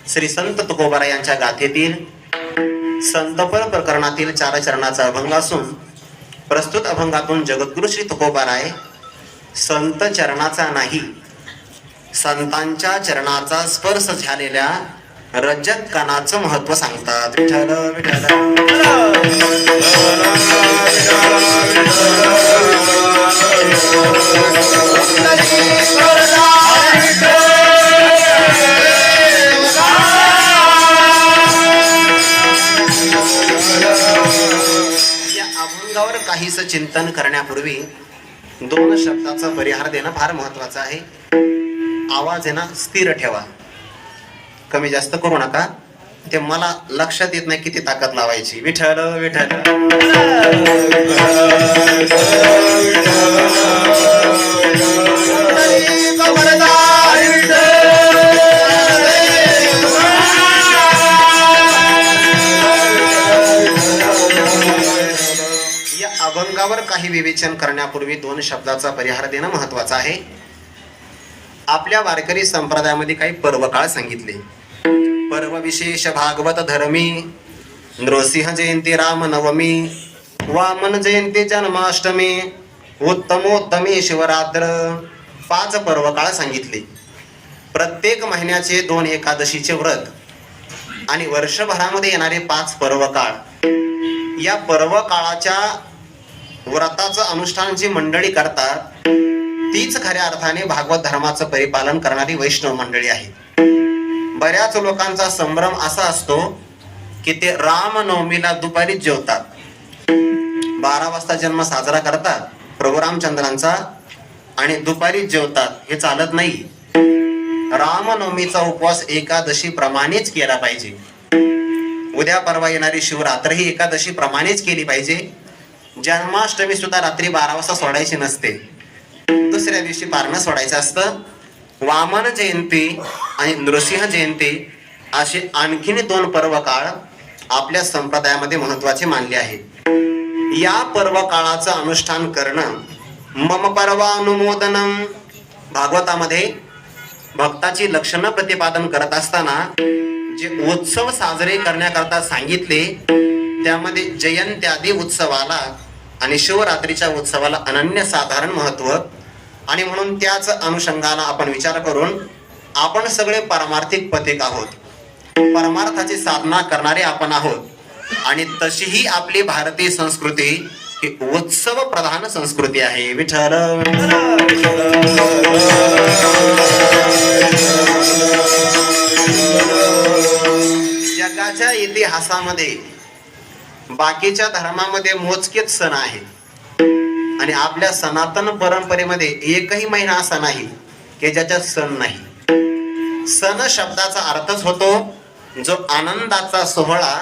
श्री संत तुकोबाराय यांच्या गाथेतील संतपर प्रकरणातील 4 चरणाचा अभंग असून प्रस्तुत अभंगातून जगद्गुरु श्री तुकोबाराय संत चरणाचा नाही संतांच्या चरणाचा स्पर्श झालेल्या रजत कणाचं महत्व सांगतात. विठ्ठल विठ्ठल या अभंगावर काहीच चिंतन करण्यापूर्वी 2 शब्दाचा परिहार देणं फार महत्वाचं आहे. आवाज आहे ना स्थिर ठेवा, कमी जास्त करू नका. ते मला लक्षात येत नाही किती ताकद लावायची. विठ्ठल विठ्ठल या अभंगावर काही विवेचन करण्यापूर्वी 2 शब्दाचा परिहार देणं महत्वाचं आहे. आपल्या वारकरी संप्रदायामध्ये काही पर्वकाळ सांगितले. पर्व विशेष भागवत धर्मी, नृसिंह जयंती राम नवमी, वामन जयंती जन्माष्टमी, उत्तमोत्तमी शिवरात्र, 5 पर्वकाळ सांगितले. प्रत्येक महिन्याचे 2 एकादशीचे व्रत आणि वर्षभरामध्ये येणारे 5 पर्वकाळ. या पर्वकाळाच्या व्रताचं अनुष्ठान जी मंडळी करतात तीच खऱ्या अर्थाने भागवत धर्माचं परिपालन करणारी वैष्णव मंडळी आहे. बऱ्याच लोकांचा संभ्रम असा असतो की ते रामनवमीला दुपारीच जेवतात, 12 वाजता जन्म साजरा करतात प्रभू रामचंद्रांचा आणि दुपारीच जेवतात. हे चालत नाही. रामनवमीचा उपवास एकादशी प्रमाणेच केला पाहिजे. उद्या परवा येणारी शिवरात्र ही एकादशी प्रमाणेच केली पाहिजे. जन्माष्टमी सुद्धा रात्री 12 वाजता सोडायची नसते, दुसऱ्या दिवशी पारणं सोडायचं असतं. वामन जयंती आणि नृसिंह जयंती असे आणखीन 2 पर्वकाळ आपल्या संप्रदायामध्ये महत्वाचे मानले आहेत. या पर्वकाळाचं अनुष्ठान करणं मम पर्वानुमोदनम. भागवतामध्ये भक्ताची लक्षणं प्रतिपादन करत असताना जे उत्सव साजरे करण्याकरता सांगितले त्यामध्ये जयंत्यादी उत्सवाला आणि शिवरात्रीच्या उत्सवाला अनन्यसाधारण महत्व, आणि म्हणून त्याच अनुषंगाने आपण विचार करून आपण सगळे पारमार्थिक पथिक आहोत, परमार्थाची साधना करणारे आपण आहोत. आणि तशीही आपली भारतीय संस्कृती ही उत्सव प्रधान संस्कृती आहे. विठ्ठल जगाच्या इतिहासामध्ये बाकीच्या धर्मामध्ये मोजकेच सण आहेत आणि आपल्या सनातन परंपरेमध्ये एकही महिना असा नाही की ज्याच्यात सण नाही. सण शब्दाचा अर्थच होतो जो आनंदाचा सोहळा,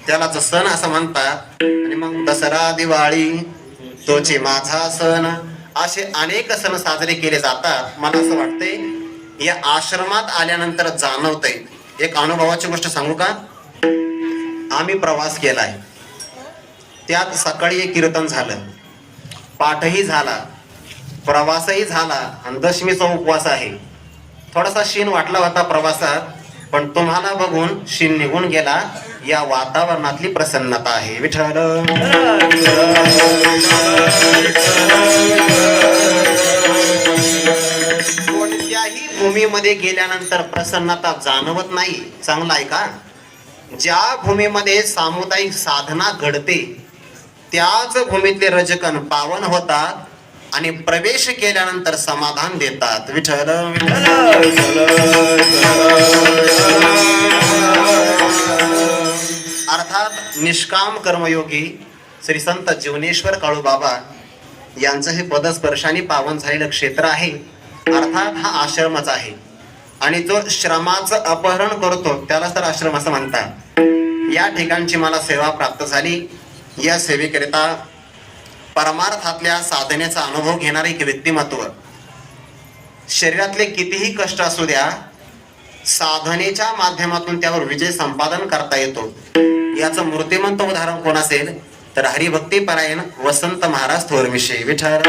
त्यालाच सण असं म्हणतात. आणि मग दसरा दिवाळी तोची माझा सण असे अनेक सण साजरे केले जातात. मला असं वाटतंय या आश्रमात आल्यानंतर जाणवतंय. एक अनुभवाची गोष्ट सांगू का? आम्ही प्रवास केलाय, त्यात सकाळी एक कीर्तन झालं, पाठही झाला, प्रवासही झाला आणि दशमीचा उपवास आहे. थोडासा शीण वाटला होता प्रवासात, पण तुम्हाला बघून शीण निघून गेला. या वातावरणातली प्रसन्नता आहे. विठ्ठल कोणत्याही भूमीमध्ये गेल्यानंतर प्रसन्नता जाणवत नाही. चांगलं आहे का? ज्या भूमीमध्ये सामुदायिक साधना घडते त्याच भूमीतले रजकण पावन होतात आणि प्रवेश केल्यानंतर समाधान देतात. विठ्ठल अर्थात निष्काम कर्मयोगी श्री संत जीवनेश्वर काळूबाबा यांचं हे पदस्पर्शाने पावन झालेलं क्षेत्र आहे. अर्थात हा आश्रमच आहे आणि जो श्रमाचं अपहरण करतो त्यालाच तर आश्रम असं म्हणतात. या ठिकाणची मला सेवा प्राप्त झाली. या सेवेकरिता परमार्थातल्या साधनेचा अनुभव घेणारे एक व्यक्तिमत्व. शरीरातले कितीही कष्ट असू द्या, साधनेच्या माध्यमातून त्यावर विजय संपादन करता येतो. याचं मूर्तिमंत उदाहरण कोण असेल तर हरिभक्ती परायण वसंत महाराज थोरविषयी. विठ्ठल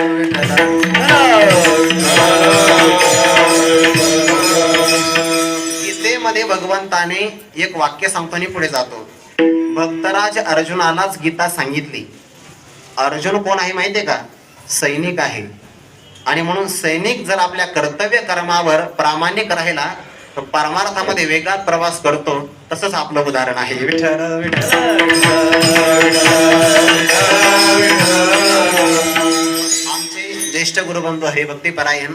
गीते गीतेमध्ये भगवंताने एक वाक्य सांगतो आणि पुढे जातो. भक्तराज अर्जुनालाच गीता सांगितली. अर्जुन कोण आहे माहितीये का? सैनिक आहे. आणि म्हणून सैनिक जर आपल्या कर्तव्य कर्मावर प्रामाणिक राहिला तर परमार्थामध्ये वेगात प्रवास करतो. तसंच आपलं उदाहरण आहे. विठ्ठल आमचे ज्येष्ठ गुरुबंधू हरिभक्तीपरायण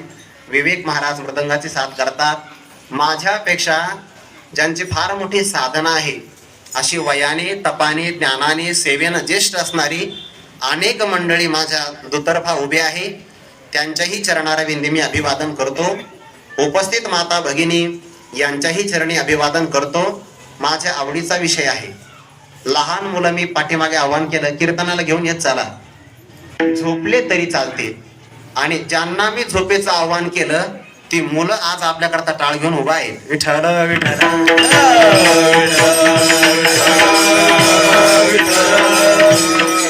विवेक महाराज मृदंगाची साथ करतात. माझ्यापेक्षा ज्यांची फार मोठी साधना आहे, अशी वयाने तपाने ज्ञानाने सेवेनं ज्येष्ठ असणारी अनेक मंडळी माझ्या दुतर्फा उभी आहे. त्यांच्याही चरणारविंदी मी अभिवादन करतो. उपस्थित माता भगिनी यांच्याही चरणी अभिवादन करतो. माझ्या आवडीचा विषय आहे. लहान मुलं मी पाठीमागे आवाहन केलं, कीर्तनाला घेऊन येत चला, झोपले तरी चालते. आणि ज्यांना मी झोपेचं आवाहन केलं ती मुलं आज आपल्याकरता टाळ घेऊन उभा आहेत. विठ्ठल विठ्ठल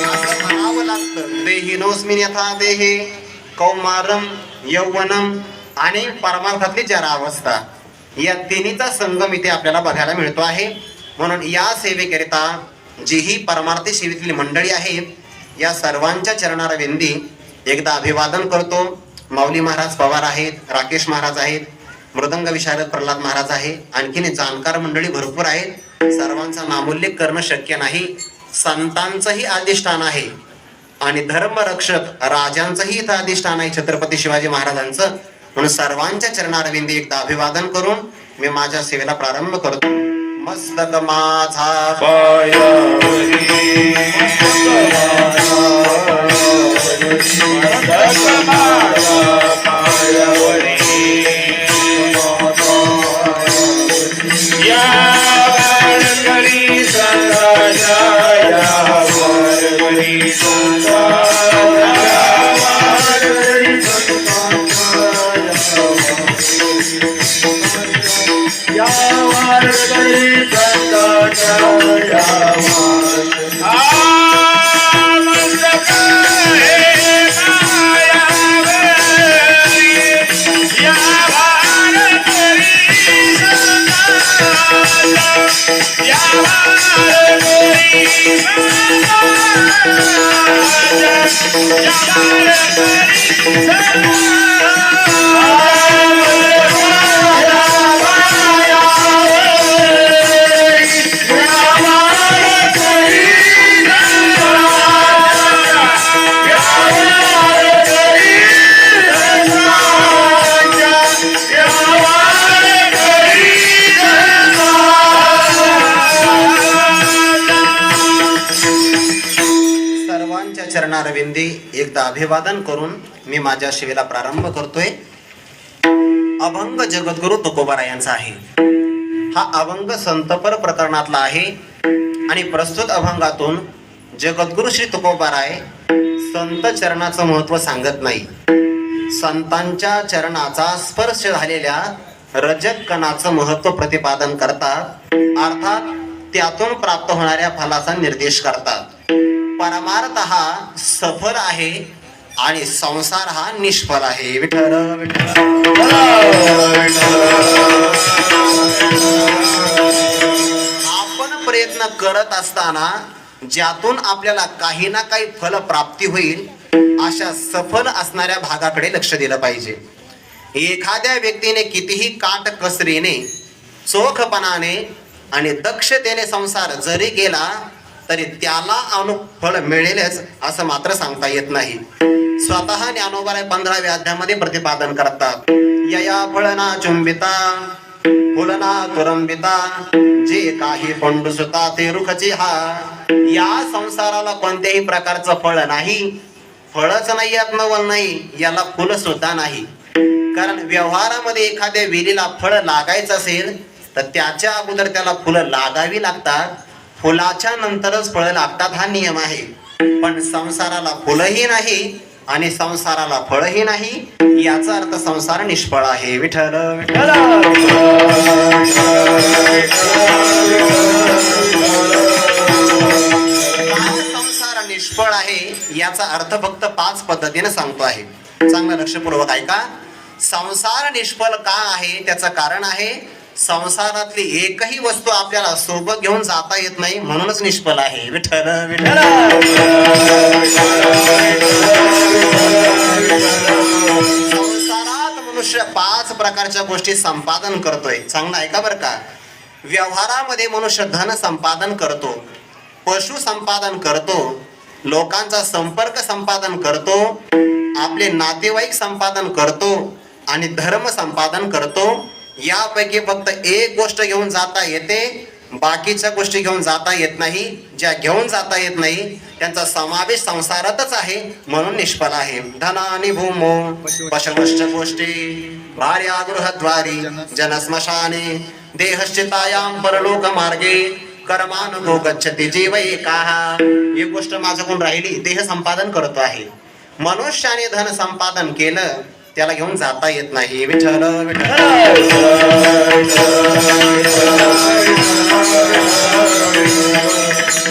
असं म्हणावं लागतं. देहिनोस्मिन् यथा देहे कौमारम यौवनम आणि परमार्थातली जरा अवस्था, या तिन्हीचा संगम इथे आपल्याला बघायला मिळतो आहे. म्हणून या सेवेकरिता जी ही परमार्थी सेवेतली मंडळी आहेत, या सर्वांच्या चरणारविंदी एकदा अभिवादन करतो. माऊली महाराज पवार आहेत, राकेश महाराज आहेत, मृदंग विशारद प्रल्हाद महाराज आहे, आणखीन जाणकार मंडळी भरपूर आहेत. सर्वांचा नामोल्लेख करणं शक्य नाही. संतांचंही अधिष्ठान आहे आणि धर्मरक्षक राजांचंही इथं अधिष्ठान आहे, छत्रपती शिवाजी महाराजांचं. म्हणून सर्वांच्या चरणारविंदी एकदा अभिवादन करून मी माझ्या सेवेला प्रारंभ करतो. मस्तक माझा पायावरी, मस्तक माझा पायावरी, या वारकरी संतांच्या, या वारकरी संतांच्या, या वारकरी संतांच्या, चरणारविंदी एकदा अभिवादन करून मी माझ्या सेवेला प्रारंभ करतोय. अभंग जगद्गुरु तुकोबारायांचा आहे. हा अभंग संतपर प्रकरणातला आहे आणि प्रस्तुत अभंगातून जगद्गुरु श्री तुकोबाराय संत चरणाचं महत्व सांगत नाही, संतांच्या चरणाचा स्पर्श झालेल्या रजत कणाचं महत्व प्रतिपादन करतात. अर्थात त्यातून प्राप्त होणाऱ्या फलाचा निर्देश करतात. परमार्थ हा सफल आहे आणि संसार हा निष्फल आहे. विठ्ठल आपण प्रयत्न करत असताना ज्यातून आपल्याला काही ना काही फल प्राप्ती होईल अशा सफल असणाऱ्या भागाकडे लक्ष दिलं पाहिजे. एखाद्या व्यक्तीने कितीही काटकसरीने, चोखपणाने आणि दक्षतेने संसार जरी केला तरी त्याला अनुफळ मिळेलच असं मात्र सांगता येत नाही. स्वतः ज्ञानोबाराय 15व्या अध्यायामध्ये प्रतिपादन करतात. यया फळना चुंबिता फुलना तुरंबिता, जे काही पंडुसुता ते रुखची हा. या संसाराला कोणत्याही प्रकारचं फळ नाही, फळच नाही, यात नवल नाही, याला फुल सुद्धा नाही. कारण व्यवहारामध्ये एखाद्या वेलीला फळ लागायचं असेल तर त्याच्या अगोदर त्याला फुलं लागावी लागतात, फुलाच्या नंतरच फळं लागतात, हा नियम आहे. पण संसाराला फुलही नाही आणि संसाराला फळही नाही, याचा अर्थ संसार निष्फळ आहे. विठ्ठल विठ्ठल संसार निष्फळ आहे याचा अर्थ फक्त 5 पद्धतीने सांगतो आहे. चांगलं लक्षपूर्वक ऐका. संसार निष्फळ का आहे त्याचं कारण आहे संसारातली एकही वस्तू आपल्याला सोबत घेऊन जाता येत नाही, म्हणूनच निष्फळ आहे. विठ्ठल विठ्ठल. संसारात मनुष्य 5 प्रकारच्या गोष्टी संपादन करतोय. चांगलं आहे का बरं का? व्यवहारामध्ये मनुष्य धन संपादन करतो, पशु संपादन करतो, लोकांचा संपर्क संपादन करतो, आपले नातेवाईक संपादन करतो आणि धर्म संपादन करतो. यापैकी फक्त एक गोष्ट घेऊन जाता येते, बाकीच्या गोष्टी घेऊन जाता येत नाही. ज्या घेऊन जाता येत नाही त्यांचा समावेश संसारातच आहे, म्हणून निष्फळ आहे. धनानि भूमो पशवश्च गोष्टी भार्या गृहद्वारी जनस्मशाने देहश्चितायां परलोक मार्गे कर्मानुगो गच्छति जीव एकाः. एक गोष्ट माझ्याकडून राहिली, देह संपादन करतो आहे. मनुष्याने धन संपादन केलं, त्याला घेऊन जाता येत नाही. विठ्ठल विठ्ठल.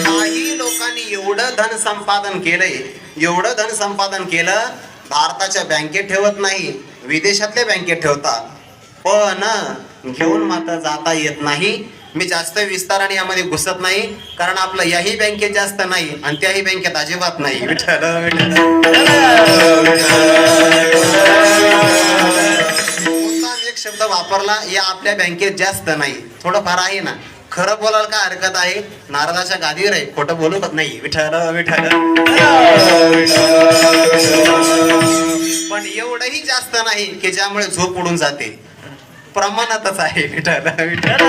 काही लोकांनी एवढं धन संपादन केलंय, एवढं धन संपादन केलं, भारताच्या बँकेत ठेवत नाही, विदेशातल्या बँकेत ठेवतात, पण घेऊन मात्र जाता येत नाही. मी जास्त विस्ताराने यामध्ये घुसत नाही, कारण आपलं याही बँकेत जास्त नाही आणि त्याही बँकेत अजिबात नाही. विठ्ठल एक शब्द वापरला, या आपल्या बँकेत जास्त नाही, थोडंफार आहे ना. खरं बोलायला काय हरकत आहे? नारदाच्या गादीवर आहे, खोटं बोलू नाही. विठ्ठल विठ्ठल. पण एवढंही जास्त नाही की ज्यामुळे झोप उडून जाते, प्रमाणातच आहे. विठ्ठल विठ्ठल.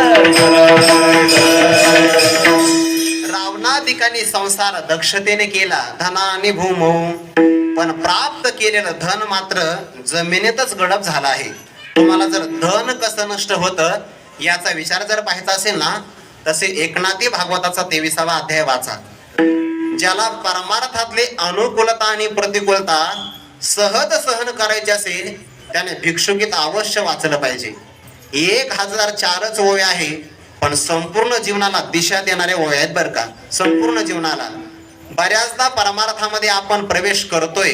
रावणाधिकांनी संसार दक्षतेने केला, धनानि भूमो, पण प्राप्त केलेलं धन मात्र जमिनीतच गडप झाला आहे. तुम्हाला जर धन कसं नष्ट होतं याचा विचार जर पाहायचा असेल ना, तसे एकनाथी भागवताचा 23वा अध्याय वाचा. ज्याला परमार्थातले अनुकूलता आणि प्रतिकूलता सहज सहन करायचे असेल त्याने भिक्षुकीत अवश्य वाचलं पाहिजे. 1004च ओव्या आहे, पण संपूर्ण जीवनाला दिशा देणाऱ्या ओव्या आहेत बरं का. संपूर्ण जीवनाला. बऱ्याचदा परमार्थामध्ये आपण प्रवेश करतोय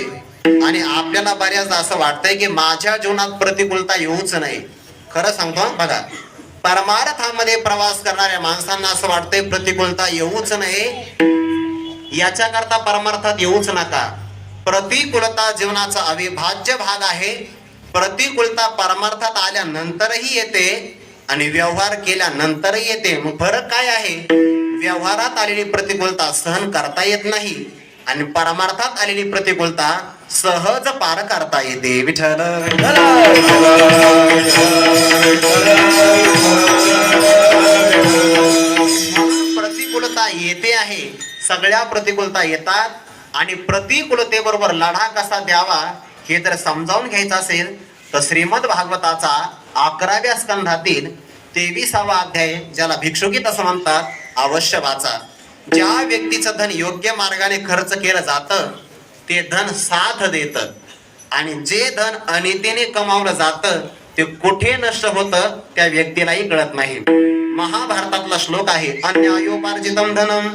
आणि आपल्याला बऱ्याचदा असं वाटतंय की माझ्या जीवनात प्रतिकूलता येऊच नाही. खरं सांगतो बघा, परमार्थामध्ये प्रवास करणाऱ्या माणसांना असं वाटतंय प्रतिकूलता येऊच नाही. याच्याकरता परमार्थात येऊच नका. प्रतिकूलता जीवनाचा अविभाज्य भाग आहे. प्रतिकूलता परमार्थात आल्यानंतरही येते आणि व्यवहार केल्यानंतरही येते. मग फरक काय आहे? व्यवहारात आलेली प्रतिकूलता सहन करता येत नाही आणि परमार्थात आलेली प्रतिकूलता सहज पार करता येते. विठ्ठल प्रतिकूलता येते आहे, सगळ्या प्रतिकूलता येतात आणि प्रतिकूलतेबरोबर लढा कसा द्यावा हे जर समजावून घ्यायचं असेल तर श्रीमद भागवताचा 11व्या स्कंधातील 23वा अध्याय, ज्याला भिक्षुकीत असं म्हणतात, अवश्य वाचा. ज्या व्यक्तीचं धन योग्य मार्गाने खर्च केलं जातं ते धन साथ देतं आणि जे धन अनितीने कमावलं जातं ते कुठे नष्ट होतं त्या व्यक्तीलाही कळत नाही. महाभारतातला श्लोक आहे, अन्यायोपार्जितम धनम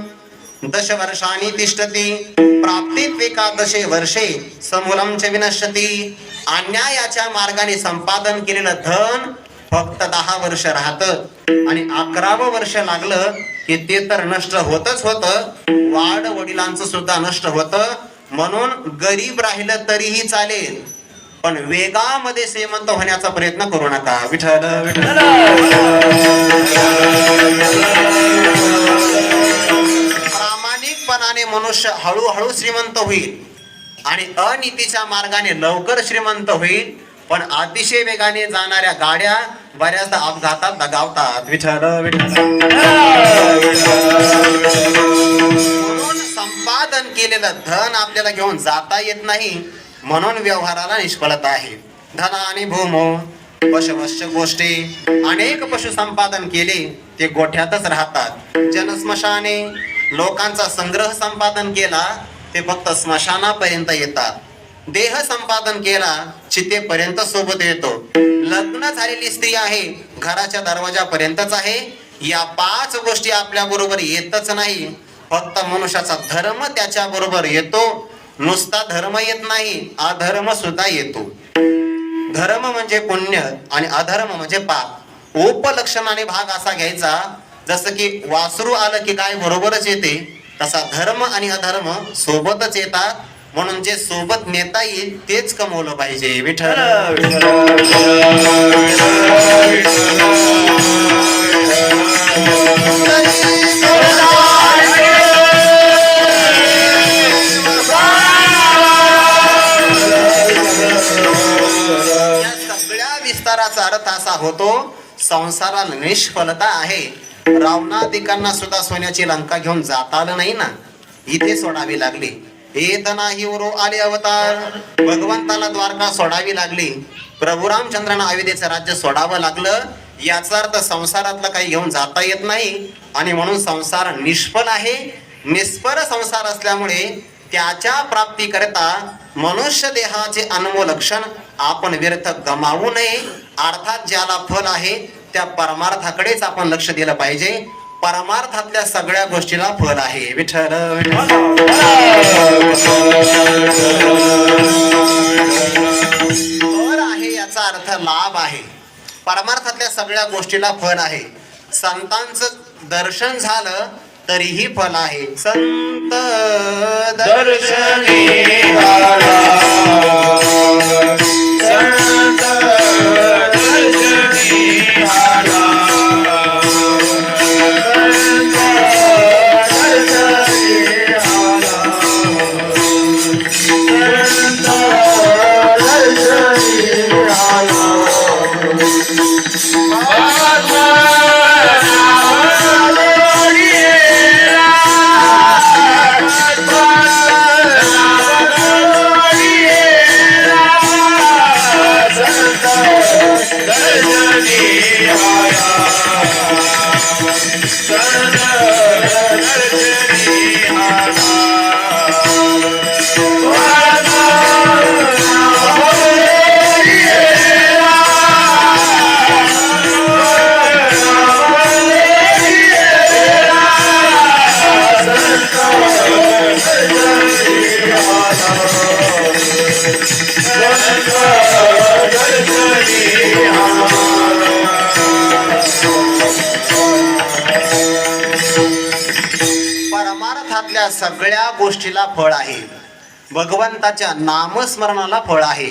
10 वर्षांनी तिष्ठती प्राप्तित्वेकादशे वर्षे समूलम च विनश्यती. अन्यायाच्या मार्गाने संपादन केलेलं धन फक्त 10 वर्ष राहतं आणि 11वं वर्ष लागलं की ते तर नष्ट होतच होतं, वाड वडिलांचं सुद्धा नष्ट होतं. म्हणून गरीब राहिलं तरीही चालेल, पण वेगामध्ये श्रीमंत होण्याचा प्रयत्न करू नका. विठ्ठल विठ्ठल. प्रामाणिकपणाने मनुष्य हळूहळू श्रीमंत होईल आणि अनितीच्या मार्गाने लवकर श्रीमंत होईल, पण अतिशय वेगाने जाणाऱ्या गाड्या बऱ्याचदा अपघातात दगावतात. विठ्ठल विठ्ठल. म्हणून संपादन केलेलं धन आपल्याला घेऊन जाता येत नाही, म्हणून व्यवहाराला निष्फळता आहे. धनानि भूमो पशवश्च गोष्टी, अनेक पशु संपादन केले ते गोठ्यातच राहतात. जनस्मशाने, लोकांचा संग्रह संपादन केला ते फक्त स्मशानापर्यंत येतात. देह संपादन केला चितेपर्यंत सोबत येतो. लग्न झालेली स्त्री आहे घराच्या दरवाजापर्यंतच आहे. या 5 गोष्टी आपल्या बरोबर येतच नाही, फक्त मनुष्याचा धर्म त्याच्या बरोबर येतो. नुसता धर्म येत नाही, अधर्म सुद्धा येतो. धर्म म्हणजे पुण्य आणि अधर्म म्हणजे पाप. उपलक्षणाने भाग असा घ्यायचा, जसं की वासरू आलं की गाय बरोबरच येते, तसा धर्म आणि अधर्म सोबतच येतात. म्हणून जे सोबत नेता येईल तेच कमवलं पाहिजे. विठ्ठल या सगळ्या विस्ताराचा अर्थ असा होतो, संसाराला निष्फलता आहे. रावणादिकांना सुद्धा सोन्याची लंका घेऊन जाता आलं नाही ना, इथे सोडावी लागली. येत नाही उरो आले अवतार, भगवंताला द्वारका सोडावी लागली. प्रभू रामचंद्रांना अयोध्येचं राज्य सोडावं लागलं. याचा अर्थ संसारातलं काही घेऊन जाता येत नाही आणि म्हणून संसार निष्फल आहे. निष्फळ संसार असल्यामुळे त्याच्या प्राप्तीकरता मनुष्य देहाचे अनमोल क्षण आपण व्यर्थ गमावू नये. अर्थात ज्याला फल आहे त्या परमार्थाकडेच आपण लक्ष दिलं पाहिजे. परमार्थातल्या सगळ्या गोष्टीला फल आहे. विठ्ठल फल आहे याचा अर्थ लाभ आहे. परमार्थातल्या सगळ्या गोष्टीला फल आहे. संतांचं दर्शन झालं तरीही फल आहे. संत दर्शनी संत दर्शनी परमार्थातल्या सगळ्या गोष्टीला फळ आहे. भगवंताच्या नामस्मरणाला फळ आहे.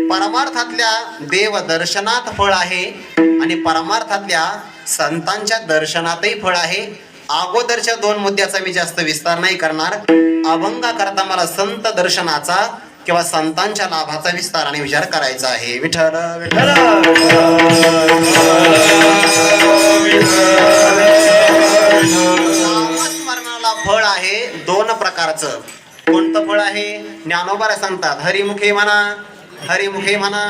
परमार्थातल्या देव दर्शनात फळ आहे आणि परमार्थातल्या संतांच्या दर्शनातही फळ आहे. अगोदरच्या दोन मुद्द्याचा मी जास्त विस्तार नाही करणार. अभंगा करता मला संत दर्शनाचा किंवा संतांच्या लाभाचा विस्तार आणि विचार करायचा आहे. विठ्ठल नामस्मरणाला फळ आहे दोन प्रकारचं. कोणतं फळ आहे? ज्ञानोबा सांगतात, हरिमुखे म्हणा हरिमुखे म्हणा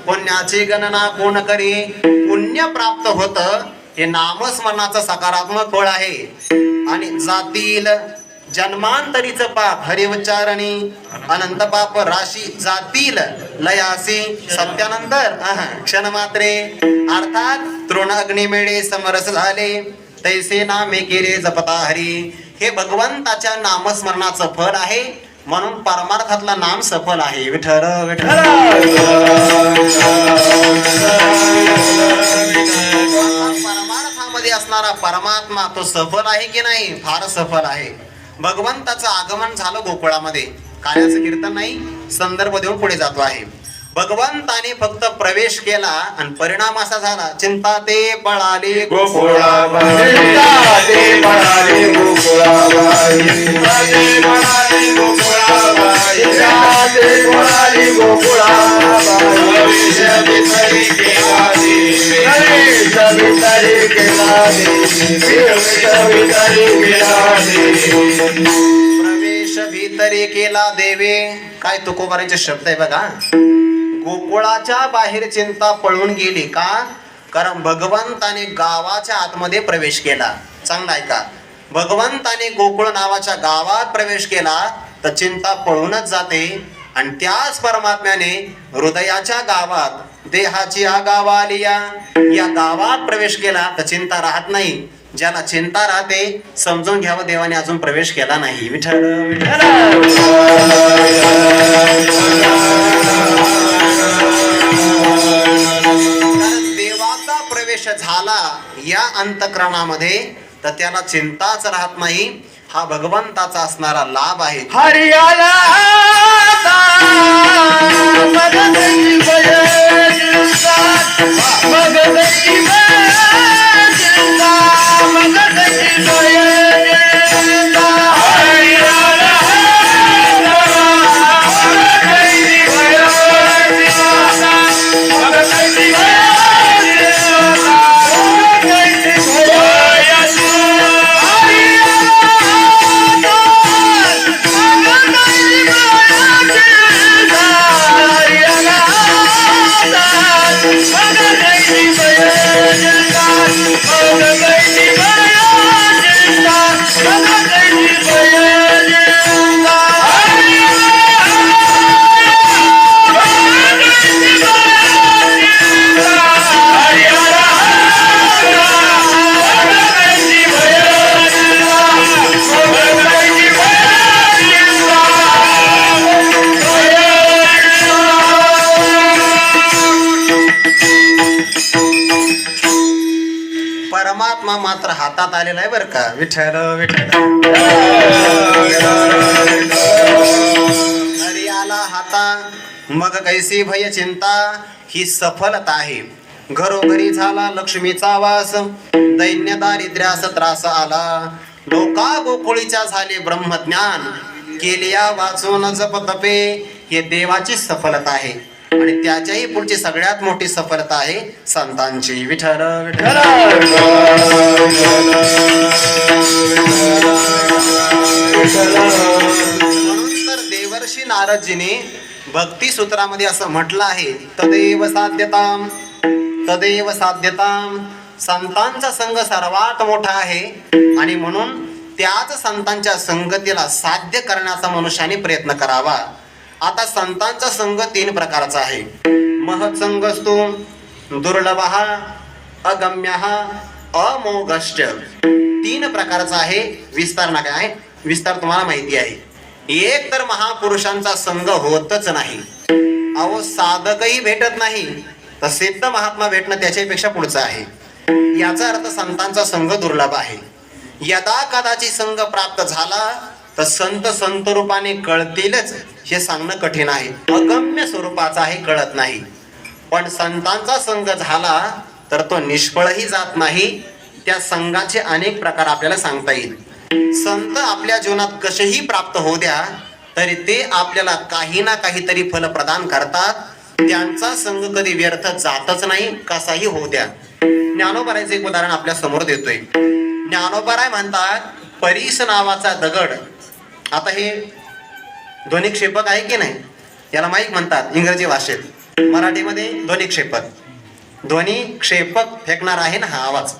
पुण्याची गणना कोण करी. पुण्य प्राप्त होतं हे नामस्मरणाचं सकारात्मक फळ आहे. आणि जातील जन्मांतरीचं पाप हरि उच्चारणी अनंत पाप राशी जातील लयासी सत्यानंतर क्षण मात्रे. अर्थात तृण अग्निमेळे समरस झाले तैसे नामे केले जपता हरी. हे भगवंताच्या नामस्मरणाचं फळ आहे. म्हणून परमार्थातलं नाम सफल आहे. विठ्ठल विठ्ठल परमार्थामध्ये असणारा परमात्मा तो सफल आहे की नाही? फार सफल आहे. भगवंताचं आगमन झालं गोकुळामध्ये. कार्याचं कीर्तन नाही, संदर्भ देऊन पुढे जातो आहे. भगवंताने फक्त प्रवेश केला आणि परिणाम असा झाला, चिंता ते पळाले गोकुळाबाई. चिंता ते पळाले गोकुळाबाई. चिंता ते पळाले गोकुळाबाई. चिंता ते पळाले गोकुळाबाई. प्रवेश भितरी केला देवी. प्रवेश भितरी केला देवी. प्रवेश भितरी केला देवी. प्रवेश भितरी केला देवे. काय तुकोबारांचे शब्द आहे बघा. गोकुळाच्या बाहेर चिंता पळून गेली का? कारण भगवंताने गावाच्या आतमध्ये प्रवेश केला. चांगला आहे का? भगवंताने गोकुळ नावाच्या गावात प्रवेश केला तर चिंता पळूनच जाते. आणि त्याच परमात्म्याने हृदयाच्या गावात देहाची गावालिया या गावात प्रवेश केला तर चिंता राहत नाही. ज्याला चिंता राहते समजून घ्यावं देवाने अजून प्रवेश केला नाही. विठ्ठल कारण देवाचा प्रवेश प्रवेश झाला या अंतःकरणामध्ये तर त्याला चिंताच राहत नाही. हा भगवंताचा असणारा लाभ आहे. हरियाला परमात्मा मात्र हातात आलेला आहे बरं का. विठ्ठल विठ्ठल हरी आला हाता मग कैसी भय चिंता. ही सफलता आहे. घरोघरी झाला लक्ष्मीचा वास. दैन्य दारिद्र्यास त्रास आला. लोका गोकुळीच्या झाले ब्रह्मज्ञान. केलिया वाचून जप तपे. हे देवाची सफलता आहे. आणि त्याच्याही पुढची सगळ्यात मोठी सफलता आहे संतांची. विठ्ठल विठ्ठल म्हणून तर देवर्षी नारदजीने भक्ती सूत्रामध्ये असं म्हटलं आहे, तदेव साध्यताम तदेव साध्यताम. संतांचा संघ सर्वात मोठा आहे आणि म्हणून त्याच संतांच्या संगतीला साध्य करण्याचा मनुष्याने प्रयत्न करावा. आता संतांचा संघ 3 प्रकारचा आहे. महत्संगस्तु दुर्लभः अगम्यः अमोघश्च. 3 प्रकारचा आहे. विस्तार ना काय आहे, विस्तार तुम्हाला माहिती आहे. एक तर महापुरुषांचा संघ होतच नाही. अहो साधकही भेटत नाही तर सिद्ध महात्मा भेटणं त्याच्यापेक्षा पुढचं आहे. याचा अर्थ संतांचा संघ दुर्लभ आहे. यदा कदाचित संघ प्राप्त झाला तर संत रूपाने कळतीलच हे सांगणं कठीण आहे. अगम्य स्वरूपाचा आहे, कळत नाही. पण संतांचा संघ झाला तर तो निष्फळही जात नाही. त्या संघाचे अनेक प्रकार आपल्याला सांगता येईल. संत आपल्या जीवनात कसेही प्राप्त होऊ द्या तरी ते आपल्याला काही ना काहीतरी फल प्रदान करतात. त्यांचा संघ कधी व्यर्थ जातच नाही, कसाही होऊ द्या. ज्ञानोबारायचं एक उदाहरण आपल्या समोर देतोय. ज्ञानोबाराय म्हणतात परीस नावाचा दगड. आता हे ध्वनी क्षेपक आहे की नाही, याला माईक म्हणतात इंग्रजी भाषेत. मराठीमध्ये ध्वनी क्षेपक. ध्वनी क्षेपक फेकणार आहे ना, हा आवाज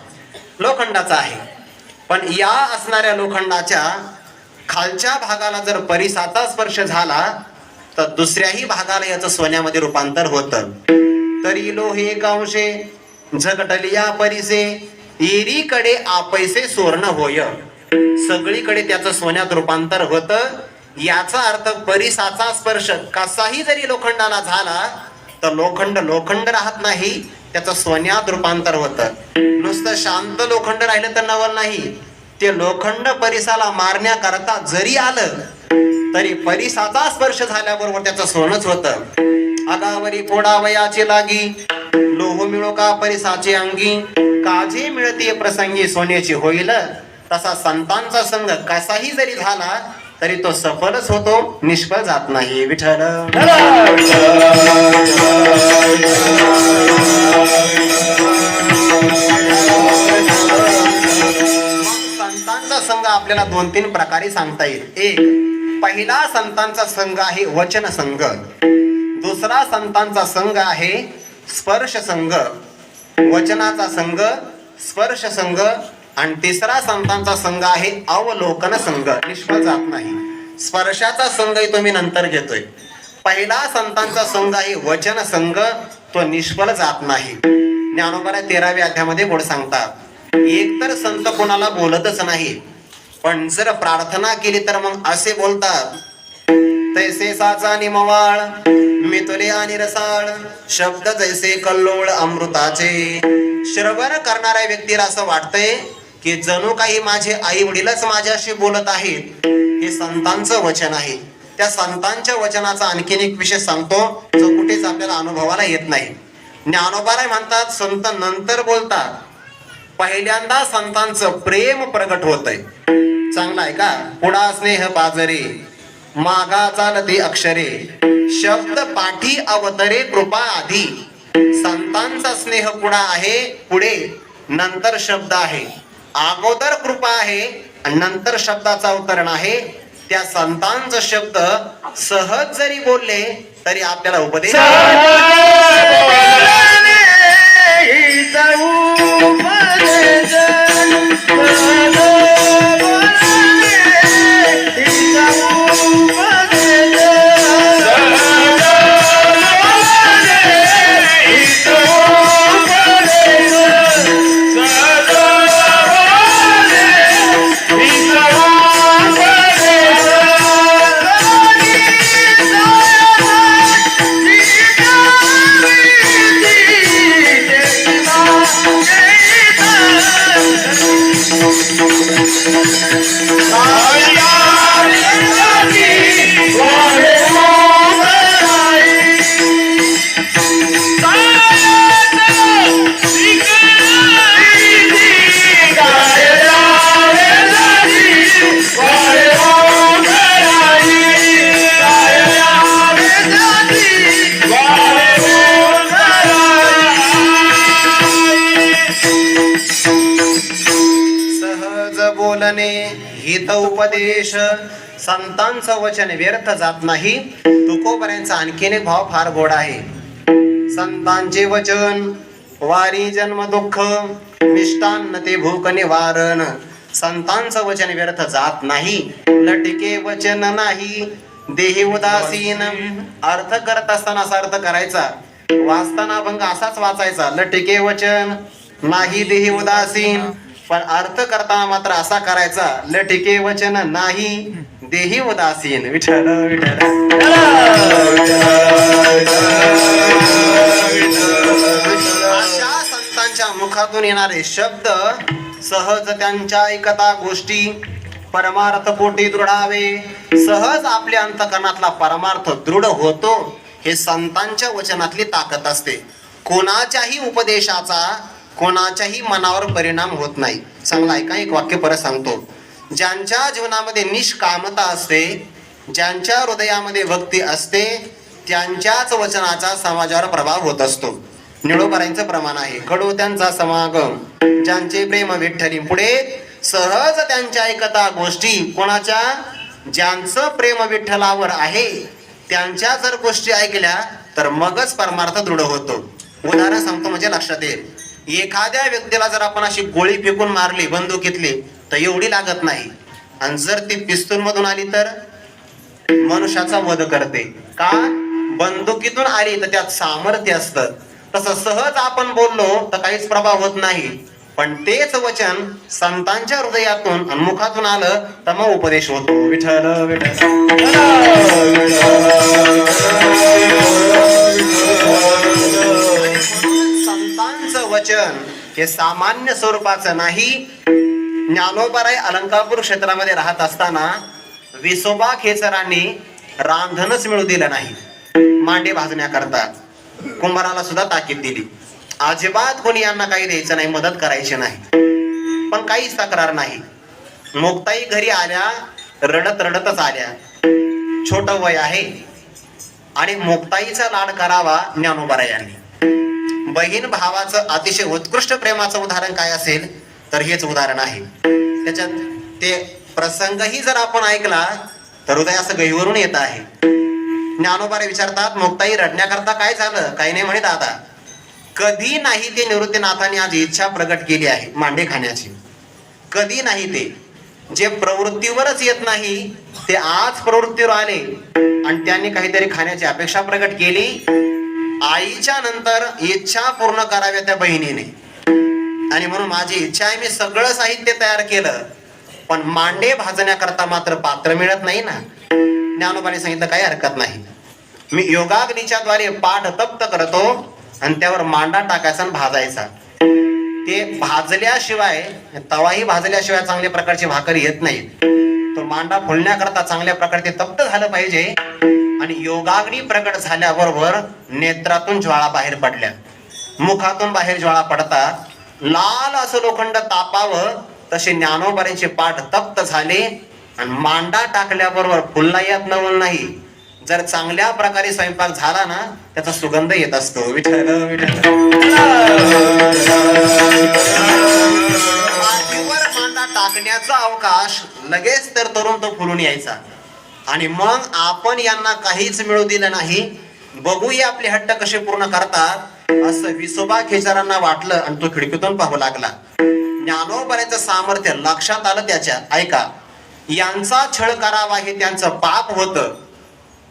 लोखंडाचा आहे. पण या असणाऱ्या लोखंडाच्या खालच्या भागाला जर परिसाचा स्पर्श झाला तर दुसऱ्याही भागाला याचं सोन्यामध्ये रूपांतर होतं. तरी लोहे कांशे झगटलिया परिसे. एरीकडे आपैसे सुवर्ण होय. सगळीकडे त्याचं सोन्यात रूपांतर होतं. याचा अर्थ परिसाचा स्पर्श कसाही जरी लोखंडाला झाला तर लोखंड राहत नाही, त्याचं सोन्यात रूपांतर होतं. नुसतं शांत लोखंड राहिलं तर नवल नाही. ते लोखंड परिसाला मारण्याकरता जरी आलं तरी परिसाचा स्पर्श झाल्याबरोबर त्याचं सोनच होतं. अगावरी फोडावयाची लागी. लोह मिळो का परिसाचे अंगी. काजी मिळते प्रसंगी सोन्याची होईल. तसा संतांचा संघ कसाही जरी झाला तरी तो सफलच होतो, निष्फळ जात नाही. विठ्ठल संतांचा संघ आपल्याला 2-3 प्रकारे सांगता येईल. एक, पहिला संतांचा संघ आहे वचन संघ. दुसरा संतांचा संघ आहे स्पर्श संघ, वचनाचा संघ, स्पर्श संघ. आणि तिसरा संतांचा संघ आहे अवलोकन संघ, निष्फळ जात नाही. स्पर्शाचा संघही तुम्ही नंतर घेतोय. पहिला संतांचा संघ आहे वचन संघ, तो निष्फळ जात नाही. ज्ञानोबा 13व्या अध्यायामध्ये बोल सांगतात, एकतर संत कोणाला बोलतच नाही, पण जर प्रार्थना केली तर मग असे बोलतात, तैसे साचा निमवाळ मितुले आणि रसाळ शब्द जैसे कल्लोळ अमृताचे. श्रवण करणाऱ्या व्यक्तीला असं वाटतंय की जणू काही माझे आई वडीलच माझ्याशी बोलत आहेत. हे संतांचं वचन आहे. त्या संतांच्या वचनाचा आणखीन एक विषय सांगतो जो कुठेच आपल्याला अनुभवाला येत नाही. ज्ञानोबाराय म्हणतात संत नंतर बोलतात, पहिल्यांदा संतांचं प्रेम प्रगट होतंय. चांगला आहे का? पुढा स्नेह पाजरे मागा चालते अक्षरे शब्द पाठी अवतरे कृपा आधी. संतांचा स्नेह पुढा आहे, पुढे नंतर शब्द आहे. अगोदर कृपा आहे आणि नंतर शब्दाचा अवतरण आहे. त्या संतांचा शब्द सहज जरी बोलले तरी आपल्याला उपदेश हित उपदेश. संतांचं वचन व्यर्थ जात नाही. तुकोबऱ्यांचा आणखीन एक भाव फार गोड आहे. संतांचे वचन वारी जन्म दुःख मिष्टान्न ते भूक निवारण. संतांचं वचन व्यर्थ जात नाही. लटके वचन नाही देही उदासीन. अर्थ करत असताना असा अर्थ करायचा, वाचताना अभंग असाच वाचायचा, लटके वचन नाही देही उदासीन. पण अर्थ करताना मात्र असा करायचा, लटके वचन नाही देही उदासीन. विठ्ठल विठ्ठल. अशा संतांच्या मुखातून येणारे शब्द सहज त्यांच्या ऐकता गोष्टी परमार्थ पोटी दृढावे. सहज आपल्या अंतकरणातला परमार्थ दृढ होतो. हे संतांच्या वचनातली ताकद असते. कोणाच्याही उपदेशाचा कोणाच्याही मनावर परिणाम होत नाही. चांगला ऐका, एक वाक्य परत सांगतो. ज्यांच्या जीवनामध्ये निष्कामता असते, ज्यांच्या हृदयामध्ये भक्ती असते, त्यांच्याच वचनाचा समाजावर प्रभाव होत असतो. निळोबरांचं प्रमाण आहे, कडू त्यांचा समागम ज्यांचे प्रेम विठ्ठली. पुढे सहज त्यांच्या ऐकता गोष्टी कोणाच्या, ज्यांचं प्रेम विठ्ठलावर आहे त्यांच्या जर गोष्टी ऐकल्या तर मगच परमार्थ दृढ होतो. उदाहरण सांगतो म्हणजे लक्षात येईल. एखाद्या व्यक्तीला जर आपण अशी गोळी फेकून मारली बंदुकीतली तर एवढी लागत नाही, आणि जर ती पिस्तूल मधून आली तर मनुष्याचा वध करते. का? बंदुकीतून आली तर त्यात सामर्थ्य असतं. तसं सहज आपण बोललो तर काहीच प्रभाव होत नाही. पण तेच वचन संतांच्या हृदयातून आणि मुखातून आलं तर मग उपदेश होतो. विठ्ठल विठ्ठल. संतांचं वचन हे सामान्य स्वरूपाचं नाही. ज्ञानोबाराय अलंकापूर क्षेत्रामध्ये राहत असताना विसोबा खेचरांनी रांधणच मिळू दिलं नाही. मांडे भाजण्याकरता कुंभाराला सुद्धा ताकीद दिली. अजिबात कोणी यांना काही द्यायचं नाही, मदत करायची नाही. पण काहीच तक्रार नाही. मुक्ताई घरी आल्या, रडत रडतच आल्या. छोट वय आहे आणि मुक्ताईचा लाड करावा ज्ञानोबाराय यांनी. बहीण भावाचं अतिशय उत्कृष्ट प्रेमाचं उदाहरण काय असेल तर हेच उदाहरण आहे. त्याच्यात ते प्रसंगही जर आपण ऐकला तर हृदय असं गहिवरून येत आहे. ज्ञानोबाराय विचारतात, मुक्ताई रडण्याकरता काय झालं? काही नाही म्हणे दादा. कधी नाही ते निवृत्तीनाथांनी आज इच्छा प्रगट केली आहे मांडे खाण्याची. कधी नाही ते जे प्रवृत्तीवरच येत नाही ते आज प्रवृत्तीवर आले आणि त्यांनी काहीतरी खाण्याची अपेक्षा प्रगट केली. आईच्या नंतर इच्छा पूर्ण कराव्या त्या बहिणीने, आणि म्हणून माझी इच्छा आहे, मी सगळं साहित्य तयार केलं, पण मांडे भाजण्याकरता मात्र पात्र मिळत नाही ना. ज्ञानोबाने सांगितलं काही हरकत नाही, मी योगाग्नीच्या द्वारे पाठ तप्त करतो आणि त्यावर मांडा टाकायचा आणि भाजायचा. ते भाजल्याशिवाय, तवाही भाजल्याशिवाय चांगल्या प्रकारची भाकर येत नाही. तो मांडा फुलण्याकरता चांगल्या प्रकारे ते तप्त झालं पाहिजे. आणि योगाग्नी प्रकट झाल्याबरोबर नेत्रातून ज्वाळा बाहेर पडल्या, मुखातून बाहेर ज्वाळा पडतात, लाल असं लोखंड तापावं तसे ज्ञानोबांचे पाठ तप्त झाले. आणि मांडा टाकल्याबरोबर फुलला येत नवल नाही. जर चांगल्या प्रकारे स्वयंपाक झाला ना त्याचा सुगंध येत असतो. विठ्ठल विठ्ठल. मातीवर मांडा टाकण्याचा अवकाश लगेच तर तरुण तो फुलून यायचा. आणि मग आपण यांना काहीच मिळू दिलं नाही, बघूया आपले हट्ट कसे पूर्ण करतात असं विसोबा खेचारांना वाटलं आणि तो खिडकीतून पाहू लागला. ज्ञानोबाचं सामर्थ्य लक्षात आलं त्याच्या. ऐका, यांचा छळ करावा हे त्यांचं पाप होतं,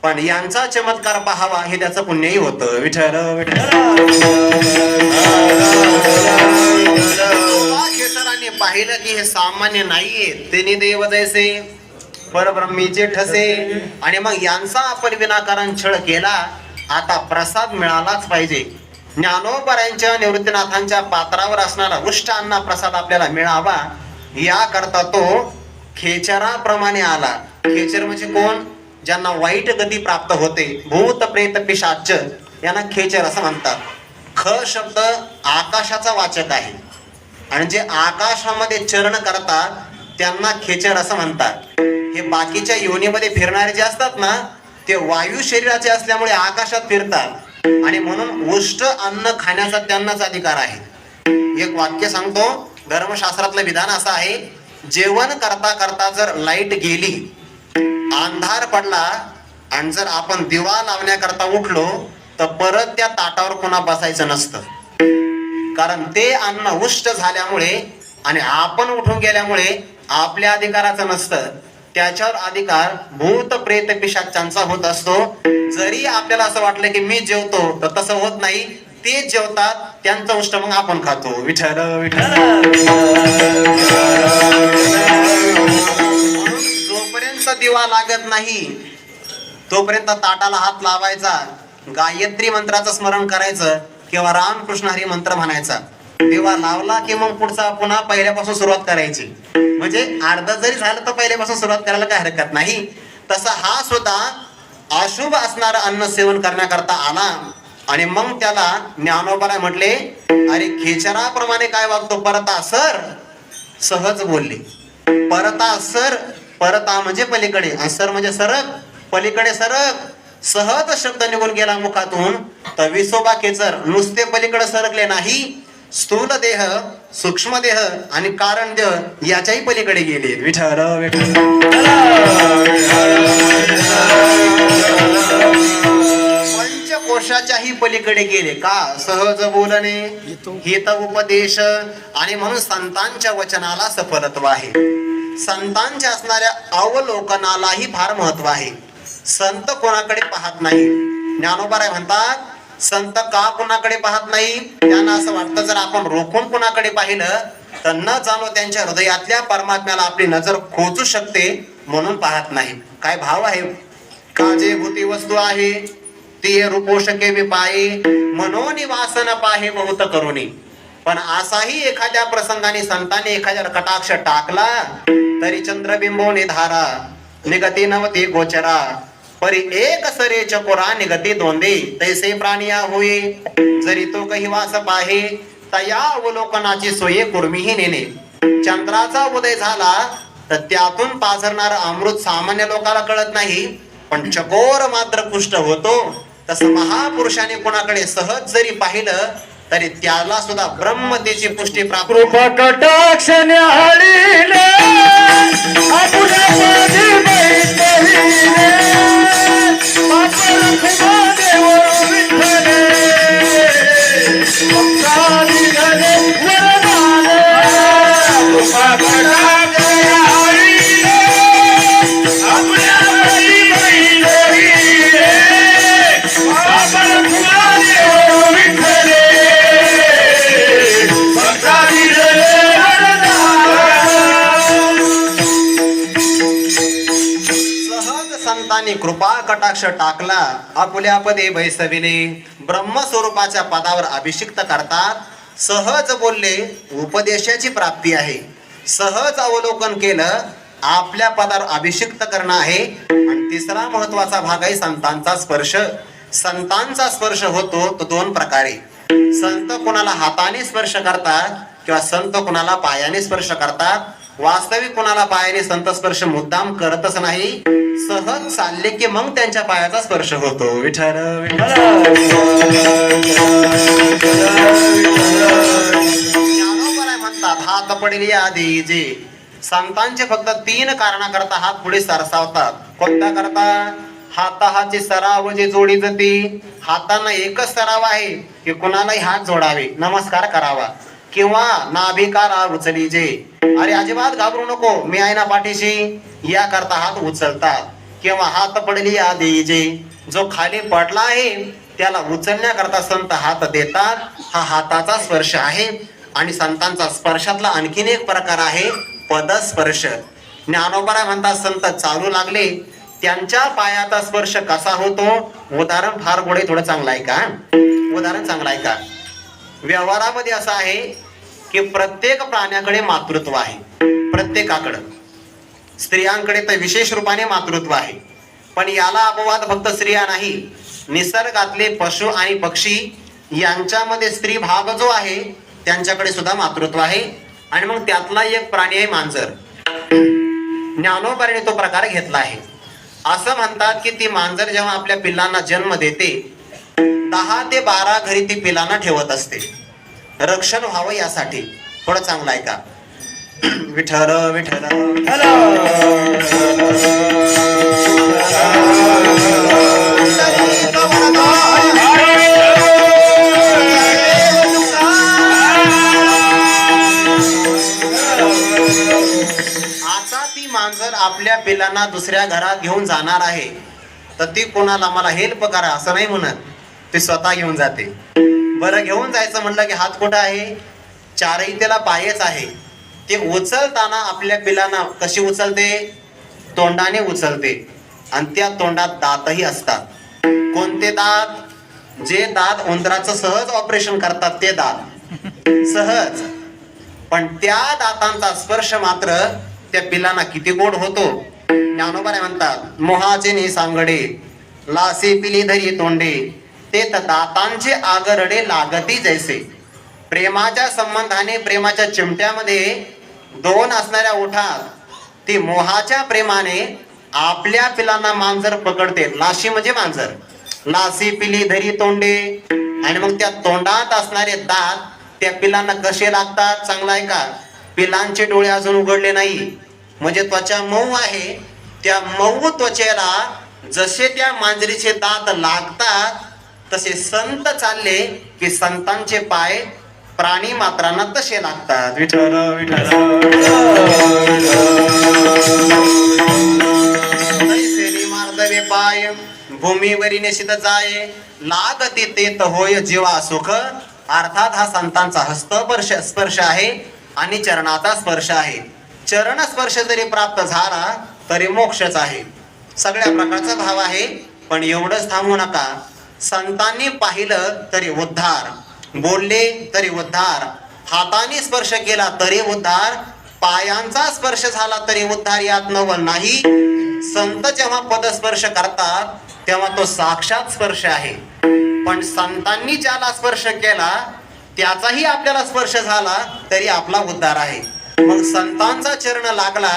पण यांचा चमत्कार पाहावा हे त्याचं पुण्यही होतं. विठ्ठल विठ्ठल. खेचरांनी पाहिलं की हे सामान्य नाहीये, तेने देव जैसे परब्रह्मीचे ठसे. आणि मग यांचा आपण विनाकारण छळ केला, आता प्रसाद मिळालाच पाहिजे. ज्ञानोबांच्या निवृत्तीनाथांच्या पात्रावर असणारा उष्ट अन्न प्रसाद आपल्याला मिळावा याकरता तो खेचराप्रमाणे आला. खेचर म्हणजे कोण? ज्यांना वाईट गती प्राप्त होते, भूत प्रेत पिशाच, यांना खेचर असं म्हणतात. ख शब्द आकाशाचा वाचक आहे आणि जे आकाशामध्ये चरण करतात त्यांना खेचर असं म्हणतात. हे बाकीच्या योनीमध्ये फिरणारे जे असतात ना ते वायू शरीराचे असल्यामुळे आकाशात फिरतात आणि म्हणून उष्ट अन्न खाण्याचा त्यांनाच अधिकार आहे. एक वाक्य सांगतो, धर्मशास्त्रातलं विधान असं आहे, जेवण करता करता जर लाईट गेली, अंधार पडला आणि जर आपण दिवा लावण्याकरता उठलो तर परत त्या ताटावर पुन्हा बसायचं नसतं. कारण ते अन्न उष्ट झाल्यामुळे आणि आपण उठून गेल्यामुळे आपल्या अधिकाराचं नसतं, त्याच्यावर अधिकार भूत प्रेत पिशाचांचा होत असतो. जरी आपल्याला असं वाटलं की मी जेवतो तर तसं होत नाही, ते जेवतात, त्यांचं उष्ट मग आपण खातो. विठ्ठल विठ्ठल. जोपर्यंत दिवा लागत नाही तोपर्यंत ताटाला हात लावायचा, गायत्री मंत्राचं स्मरण करायचं किंवा रामकृष्ण हरी मंत्र म्हणायचा. दिवा लावला की मग पुढचा पुन्हा पहिल्यापासून सुरुवात करायची. म्हणजे अर्ध जरी झालं तर पहिल्यापासून सुरुवात करायला काय हरकत नाही. तसा हा सुद्धा अशुभ असणारं अन्न सेवन करण्याकरता आला. आणि मग त्याला ज्ञानोबाला म्हटले, अरे खेचराप्रमाणे काय वागतो परता सर? सहज बोलले. परता सर, परता म्हणजे पलीकडे, सर म्हणजे सरक, पलीकडे सरक. सहज शब्द निघून गेला मुखातून. तर विसोबा खेचर नुसते पलीकडे सरकले नाही, स्थूल देह, सूक्ष्म देह आणि कारण देह याच्याही पलीकडे गेले. विठ्ठल विठ्ठल. पंचकोशाच्याही पलीकडे गेले. का? सहज बोलणे, हित उपदेश. आणि म्हणून संतांच्या वचनाला सफलत्व आहे, संतांच्या असणाऱ्या अवलोकनालाही फार महत्व आहे. संत कोणाकडे पाहत नाही. ज्ञानोबा म्हणतात, संत का कुणाकडे पाहत नाही? त्यांना असं वाटतं जर आपण रोखून कुणाकडे पाहिलं तर न जाणो त्यांच्या हृदयातल्या परमात्म्याला आपली नजर खोचू शकते, म्हणून पाहत नाही. काय भाव आहे? काजे भूती वस्तू आहे ती रूपोषके विपाये, मनोनिवासन पाहे बहुत करुणी. पण असाही एखाद्या प्रसंगाने संतांनी एखाद्यावर कटाक्ष टाकला तरी चंद्रबिंबो निधारा निगती नवती गोचरा, परी एक सरे चकोरा निगती दोंदे तैसे प्राणिया होई. जरी तो काही वास पाहे तया अवलोकनाची सोये कुर्मीही नेणे. चंद्राचा उदय झाला तर त्यातून पाझरणारा अमृत सामान्य लोकांना कळत नाही, पण चकोर मात्र पुष्ट होतो. तसं महापुरुषाने कोणाकडे सहज जरी पाहिलं तरी त्याला सुद्धा ब्रह्मतेची पुष्टी प्राप्त. कृपा कटाक्ष न्याहाळीने आपल्या माझी बैठीने पापड खुमा देव विठ्ठले भक्तानी गले वरदाने. कृपा कटाक्ष न्याहाळीने आपल्या माझी बैठीने पापड खुमा देव विठ्ठले. संतांनी कृपा कटाक्ष टाकला आपल्या पदे बैसविले ब्रह्मस्वरूपाच्या पदावर अभिषिक्त करतात. सहज बोलले उपदेशाची प्राप्ती आहे. सहज अवलोकन केलं आपल्या पदावर अभिषिक्त करणं आहे. आणि तिसरा महत्वाचा भाग आहे संतांचा स्पर्श. संतांचा स्पर्श होतो तो दोन प्रकारे. संत कोणाला हाताने स्पर्श करतात किंवा संत कोणाला पायाने स्पर्श करतात. वास्तविक कोणाला पायाने संत स्पर्श मुद्दाम करतच नाही, सहज चालले की मग त्यांच्या पायाचा स्पर्श होतो. विठ्ठल विठ्ठल. ज्ञानोबराय म्हणतात हात पडली आधी जे. संतांचे फक्त 3 कारणाकरता हात पुढे सरसावतात. कोणत्या करता? हाताहाची सराव जे जोडी जाते. हातांना एकच सराव आहे की कुणालाही हात जोडावे, नमस्कार करावा किंवा नाभिकारा उचली जे. अरे अजिबात घाबरू नको, मी आहे ना पाठीशी, या करता हात उचलतात. किंवा हात पडली आधी जे, जो खाली पडला आहे त्याला उचलण्याकरता संत हात देतात. हा हाताचा स्पर्श आहे. आणि संतांचा स्पर्शातला आणखीन एक प्रकार आहे पदस्पर्श. ज्ञानोबराय म्हणतात संत चालू लागले त्यांच्या पायाचा स्पर्श कसा होतो. उदाहरण फार गोडे, थोडं चांगलं आहे का? उदाहरण चांगलं आहे का? व्यवहारामध्ये असं आहे की प्रत्येक प्राण्याकडे मातृत्व आहे. प्रत्येकाकडं. स्त्रियांकडे तर विशेष रूपाने मातृत्व आहे. पण याला अपवाद फक्त स्त्रिया नाही, निसर्गातले पशु आणि पक्षी यांच्यामध्ये स्त्री भाग जो आहे त्यांच्याकडे सुद्धा मातृत्व आहे. आणि मग त्यातला एक प्राणी आहे मांजर. ज्ञानोबाने तो प्रकार घेतला आहे. असं म्हणतात की ती मांजर जेव्हा आपल्या पिल्लांना जन्म देते 10 ते 12 घरी ती पिल्लांना ठेवत असते, रक्षण व्हावं यासाठी. थोडं चांगलं आहे का? विठ्ठल विठ्ठल. आता ती मांजर आपल्या पिल्लांना दुसऱ्या घरात घेऊन जाणार आहे तर ती कोणाला मला हेल्प करा असं नाही म्हणत, ती स्वतः घेऊन जाते. बरं घेऊन जायचं म्हणलं की हात कुठं आहे? चारही त्याला पायच आहे. ते उचलताना आपल्या पिल्लांना कशी उचलते? तोंडाने उचलते. आणि त्या तोंडात दातही असतात. कोणते दात? जे दात उंदराचं सहज ऑपरेशन करतात ते दात, सहज. पण त्या दातांचा स्पर्श मात्र त्या पिल्लांना किती गोड होतो. ज्ञानोबा म्हणतात मोहाचे ने सांगडे लासे पिली धरी तोंडे ते दातांचे आगरडे लागती जैसे. प्रेमाच्या संबंधाने, प्रेमाच्या चिमट्यामध्ये 2 असणाऱ्या ओठात ती मोहाच्या प्रेमाने आपल्या पिलांना मांजर पकडते. लाशी म्हणजे मांजर. लासी पिली धरी तोंडे. आणि मग त्या तोंडात असणारे दात त्या पिलांना कसे लागतात? चांगला आहे का? पिलांचे डोळे अजून उघडले नाही, म्हणजे त्वचा मऊ आहे. त्या मऊ त्वचेला जसे त्या मांजरीचे दात लागतात तसे संत चालले की संतांचे पाय प्राणी मात्रांना तसे लागतात. विठ्ठल विठ्ठल. मार्दवे पाय भूमीवरी निशित जाय लागती तेत होय जीवा सुख. अर्थात हा संतांचा हस्तस्पर्श स्पर्श आहे आणि चरणाचा स्पर्श आहे. चरण स्पर्श जरी प्राप्त झाला तरी मोक्षच आहे. सगळ्या प्रकारचा भाव आहे. पण एवढंच थांबू नका. संतांनी पाहिलं तरी उद्धार, बोलले तरी उद्धार, हाताने स्पर्श केला तरी उद्धार, पायांचा स्पर्श झाला तरी उद्धार. यात नवल नाही. संत जेव्हा पदस्पर्श करतात तेव्हा तो साक्षात स्पर्श आहे. पण संतांनी ज्याला स्पर्श केला त्याचाही आपल्याला स्पर्श झाला तरी आपला उद्धार आहे. मग संतांचा चरण लागला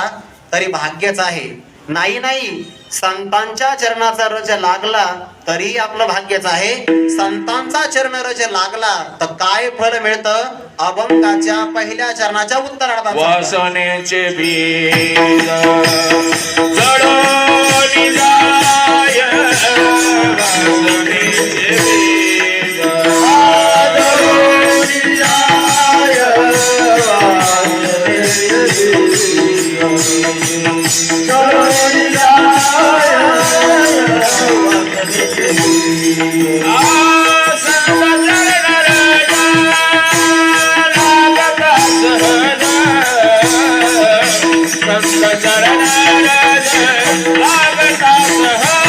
तरी भाग्यच आहे. नाही, संतांच्या चरणाचा रज लागला तरी आपलं भाग्यच आहे. संतांचा चरण रज लागला तर काय फळ मिळतं? अभंगाच्या पहिल्या चरणाच्या उत्तरार्धात वासनेचे बीज जडोनी जाय, वासनेचे बीज जडोनी जाय, वासनेचे बीज जडोनी जाय, वासनेचे बीज. संत चरण लागता सहज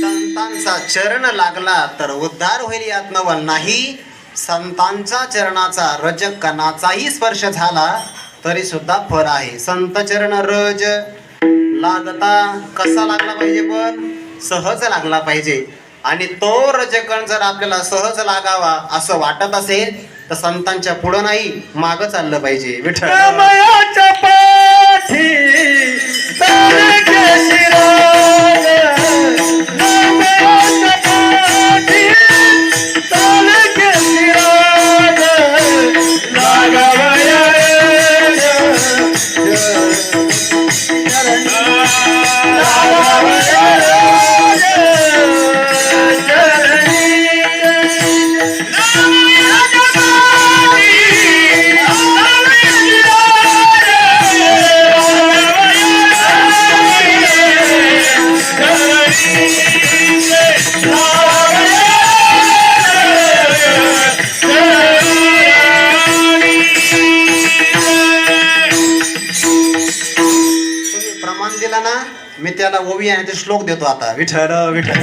संतांचा चरण लागला तर उद्धार होईल यात नवल नाही. संतांच्या चरणाचा रजक कणाचाही स्पर्श झाला तरी सुद्धा फळ आहे. संत चरण रज लागता कसा लागला पाहिजे, पण सहज लागला पाहिजे. आणि तो रजकण जर आपल्याला सहज लागावा असं वाटत असेल तर संतांच्या पुढं नाही मागं चाललं पाहिजे. विठ्ठल रामाच्या पाठी तारके शिराज, रामाच्या पाठी तारके शिराज, लागावया प्रमाण दिला ना, मी त्याला ओवी आणि ते श्लोक देतो आता. विठ्ठल विठ्ठल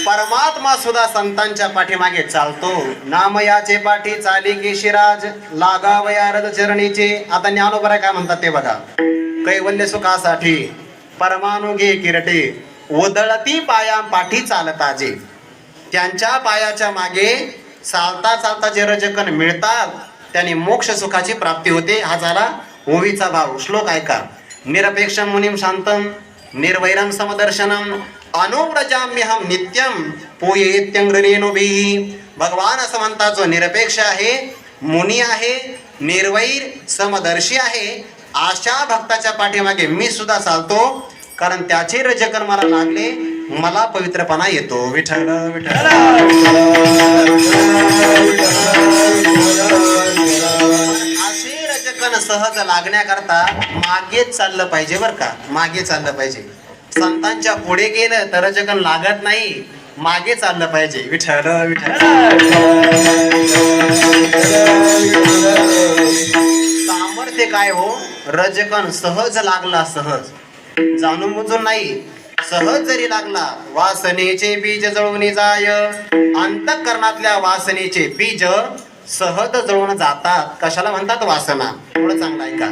परमात्मा सुद्धा संतांच्या पाठीमागे चालतो. नामयाचे पाठी चाली केशिराज, लागावया रज चरणीचे. आता ज्ञानोबरा काय म्हणतात ते बघा. कैवल्य सुखासाठी परमानुगे किरटे, उदळती पाया पाठी चालताजे. त्यांच्या पायाच्या मागे चालता चालता जे रजकण मिळतात त्याने मोक्ष सुखाची प्राप्ती होते. हा झाला ओवीचा भाव. श्लोक ऐका. निरपेक्ष मुनिम शांतम निर्वैरम समदर्शनम अनुव्रजाम्यहम नित्यम पोयेत्यंग्रेनोभिः. भगवान असं म्हणतात, जो निरपेक्ष आहे, मुनी आहे, निर्वैर समदर्शी आहे, अशा भक्ताच्या पाठीमागे मी सुद्धा चालतो. कारण त्याचे रजकण मला लागले, मला पवित्रपणा येतो. विठ्ठल विठ्ठल असे रजकण सहज लागण्याकरता मागेच चाललं पाहिजे बर का. मागे चाललं पाहिजे. संतांच्या पुढे गेलं तर रजकण लागत नाही, मागे चाललं पाहिजे. विठ्ठल विठ्ठल सामर्थ्य काय हो, रजकण सहज लागला, सहज जाणून बुजून नाही, सहज जरी लागला. वासनेचे बीज जळून जाय, अंतःकरणातल्या वासनेचे बीज सहज जळून जातात. कशाला म्हणतात वासना? थोडं चांगलं ऐका.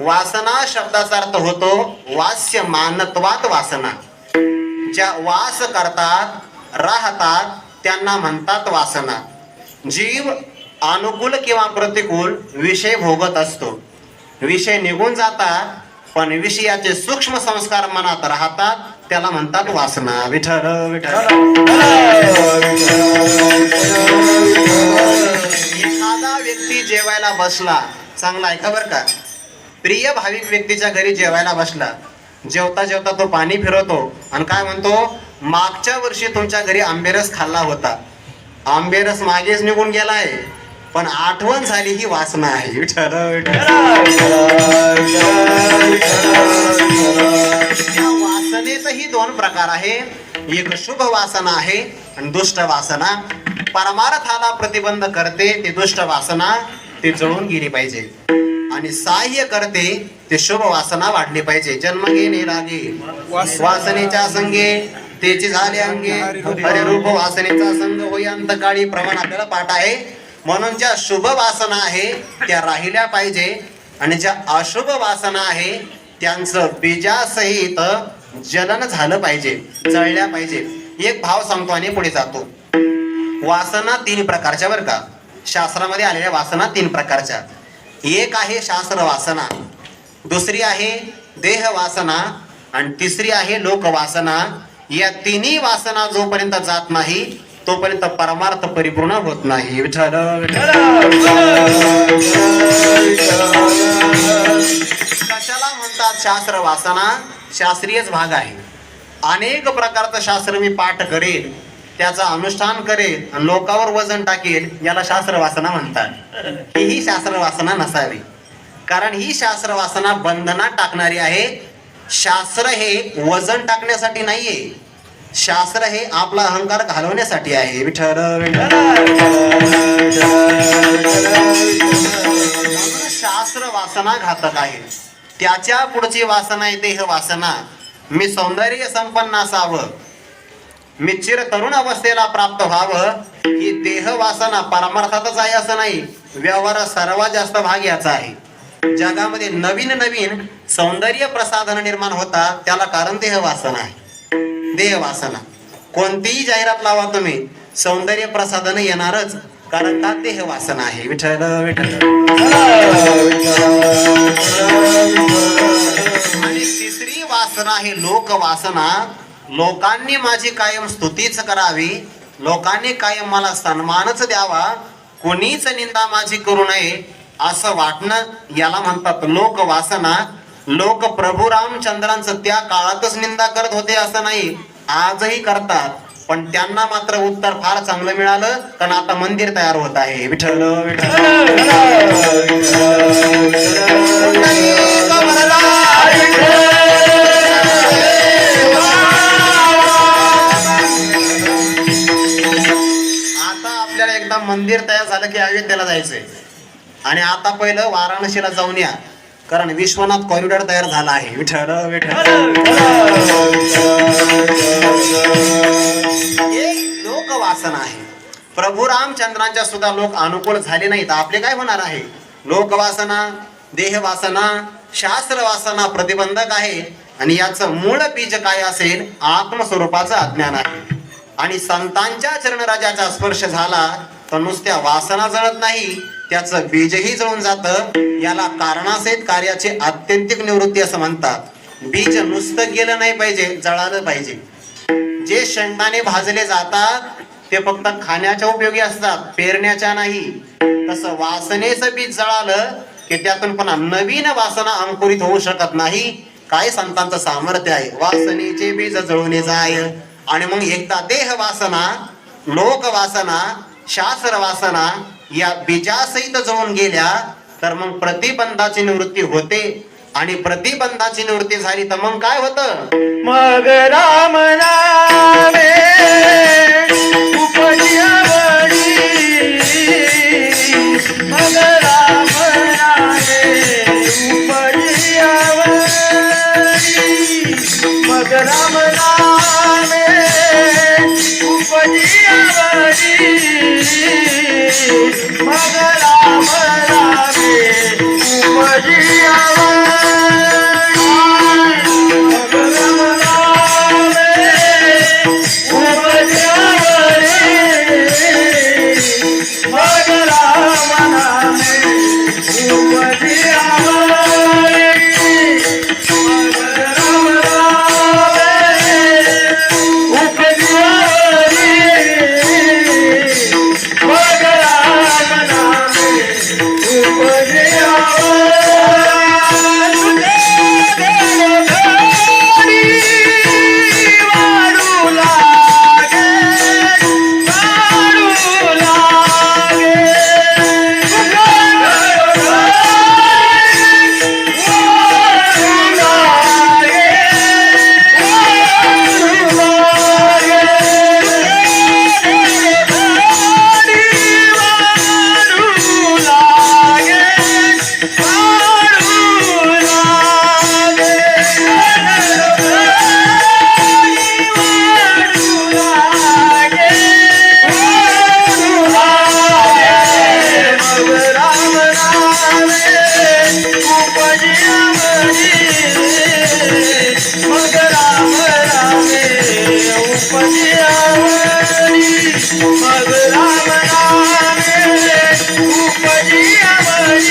वासना शब्दाचा अर्थ होतो वास्य मानत्वात वासना. ज्या वास करतात, राहतात त्यांना म्हणतात वासना. जीव अनुकूल किंवा प्रतिकूल विषय भोगत असतो. विषय निघून जातात पण विषयाचे सूक्ष्म संस्कार मनात राहतात, त्याला म्हणतात वासना. विठ्ठल विठ्ठल एखादा व्यक्ती जेवायला बसला, चांगला ऐका बरं का. प्रिय भाविक व्यक्तीच्या घरी जेवायला बसला. जेवता जेवता तो पाणी फिरवतो आणि काय म्हणतो, मागच्या वर्षी तुमच्या घरी आंबेरस खाल्ला होता. आंबेरस मागेच निघून गेलाय पण आठवण झाली ही वासना आहे. विठ्ठल वासनेतही दोन प्रकार आहे. एक शुभ वासना आहे आणि दुष्ट वासना. परमार्थाला प्रतिबंध करते ते दुष्ट वासना, ते जळून गेली पाहिजे. आणि सहाय्य करते ते शुभ वासना वाढली पाहिजे. जन्म घेणे लागे वासनेच्या संगे तेची झाले अंगे, हरे रूप वासनेचा संग होई अंतकाळी. प्रमाण आपल्याला पाठ आहे. म्हणून ज्या शुभ वासना आहे त्या राहिल्या पाहिजे आणि ज्या अशुभ वासना आहे त्यांचं बीजासहित जलन झालं पाहिजे, जळल्या पाहिजे. एक भाव सांगतो आणि पुढे जातो. वासना तीन प्रकारच्या बरं का. शास्त्रामध्ये आलेल्या वासना तीन प्रकारच्या. एक आहे शास्त्र वासना, दुसरी आहे देह वासना आणि तिसरी आहे लोक वासना. या तिन्ही वासना जोपर्यंत जात नाही तोपर्यंत परमार्थ परिपूर्ण होत नाही. विठ्ठल विठ्ठल. कशाला म्हणतात शास्त्र वासना? शास्त्रीयच भाग आहे. अनेक प्रकारचं शास्त्र मी पाठ करेन, त्याचं अनुष्ठान करेन आणि लोकांवर वजन टाकेल, याला शास्त्र वासना म्हणतात. ही शास्त्र वासना नसावी, कारण ही शास्त्र वासना बंधनात टाकणारी आहे. शास्त्र हे वजन टाकण्यासाठी नाहीये, शास्त्र हे आपला अहंकार घालवण्यासाठी आहे. विठ्ठल विठ्ठल. म्हणून शास्त्र वासना घातक आहे. त्याच्या पुढची वासना आहे देह वासना. मी सौंदर्य संपन्न असावं, मी चिर तरुण अवस्थेला प्राप्त व्हावं, ही देह वासना परमार्थातच आहे असं नाही. व्यवहारात सर्वात जास्त भाग याचा आहे. जगामध्ये नवीन नवीन सौंदर्य प्रसाधन निर्माण होतात, त्याला कारण देह वासना आहे. देह वासना. कोणतीही जाहिरात लावा तुम्ही, सौंदर्य प्रसाधन येणारच, कारण का देह वासना आहे. विठ्ठल विठ्ठल. आणि तिसरी वासना आहे लोक वासना. लोकांनी माझी कायम स्तुतीच करावी, लोकांनी कायम मला सन्मानच द्यावा, कोणीच निंदा माझी करू नये असं वाटणं, याला म्हणतात लोक वासना. लोक प्रभू रामचंद्रांचं त्या काळातच निंदा करत होते असं नाही, आजही करतात, पण त्यांना मात्र उत्तर फार चांगलं मिळालं, कारण आता मंदिर तयार होत आहे. विठ्ठल विठ्ठल. आता आपल्याला एकदा मंदिर तयार झालं की अयोध्येला जायचंय, आणि आता पहिलं वाराणसीला जाऊन या, कारण विश्वनाथ कॉरिडॉर तयार झाला आहे. विठ्ठल विठ्ठल. हे लोक वासना आहे. प्रभू रामचंद्रांच्या सुद्धा लोक अनुकूल झाले नाहीत, आपले काय होणार आहे? लोक वासना, देह वासना, शास्त्र वासना प्रतिबंधक आहे. आणि याचं मूळ बीज काय असेल? आत्मस्वरूपाचं अज्ञान आहे. आणि संतांच्या चरणराजाचा स्पर्श झाला तर नुसत्या वासना जळत नाही, त्याचं बीजही जळून जातं. याला कारणासहित कार्याची आत्यंतिक निवृत्ती असं म्हणतात. बीज नुसतं गेलं नाही पाहिजे, जळालं पाहिजे. जे शेंगदाणे भाजले जातात ते फक्त खाण्याच्या उपयोगी असतात, पेरण्याच्या नाही. तसं वासनेचं बीज जळालं की त्यातून पुन्हा नवीन वासना अंकुरित होऊ शकत नाही. काय संतांचं सामर्थ्य आहे, वासनेचे बीज जळून जाय. आणि मग एकदा देह वासना, लोक वासना, शास्त्र वासना या बीजासहित जळून गेल्या तर मग प्रतिबंधाची निवृत्ती होते. आणि प्रतिबंधाची निवृत्ती झाली तर मग काय होतं? मग राम नामे उपजियावरी, मग राम नामे उपजियावरी, मग राम नामे उपजियावरी, मग राम नामे उपजियावरी. मग राम नामे उपजियावरी.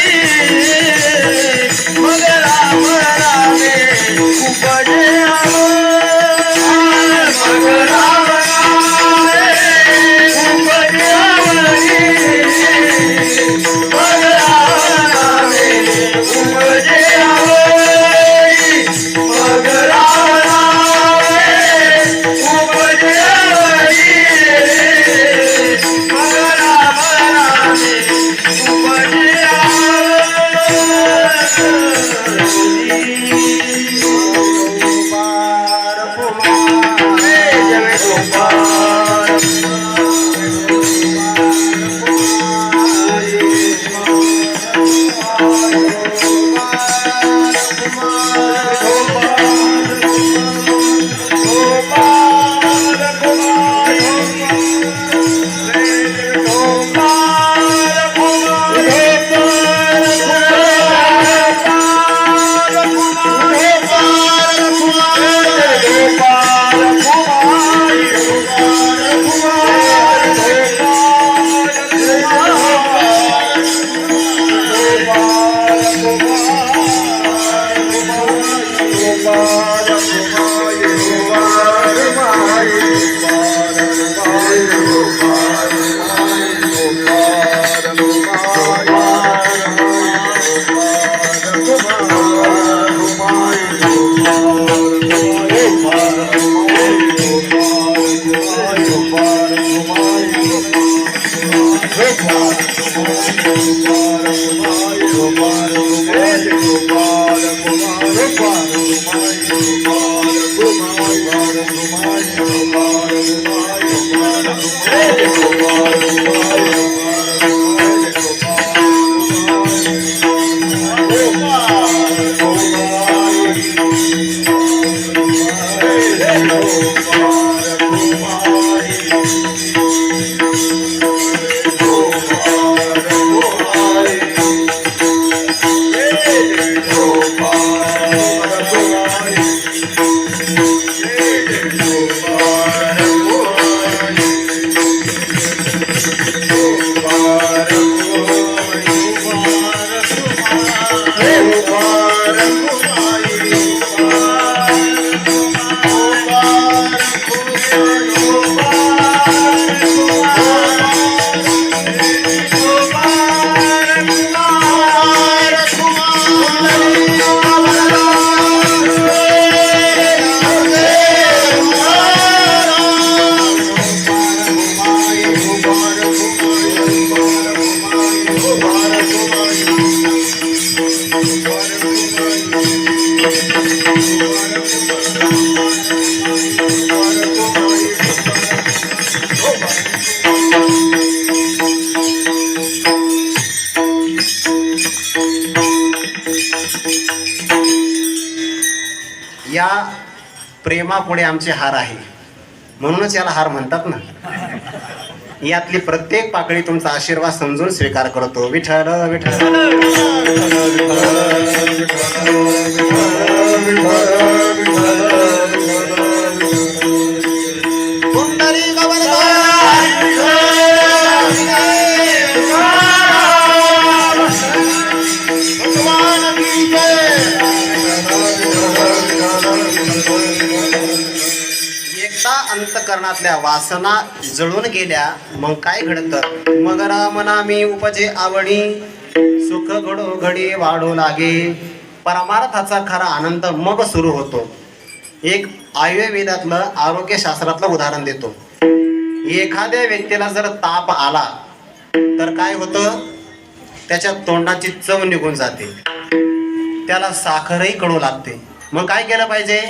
या प्रेमापुढे आमचे हार आहे, म्हणूनच याला हार म्हणतात ना. यातली प्रत्येक पाकळी तुमचा आशीर्वाद समजून स्वीकार करतो. विठ्ठल विठ्ठल. एकदा अंतकरणातल्या वासना जळून गेल्या मग काय घडतं? मग राम नामी उपजे आवडी, सुख घडो घडी वाढू लागे. परमार्थाचा खरा आनंद मग सुरू होतो. एक आयुर्वेदातलं आरोग्यशास्त्रातलं उदाहरण देतो. एखाद्या व्यक्तीला जर ताप आला तर काय होतं? त्याच्या तोंडाची चव निघून जाते, त्याला साखरही कडू लागते. मग काय केलं पाहिजे?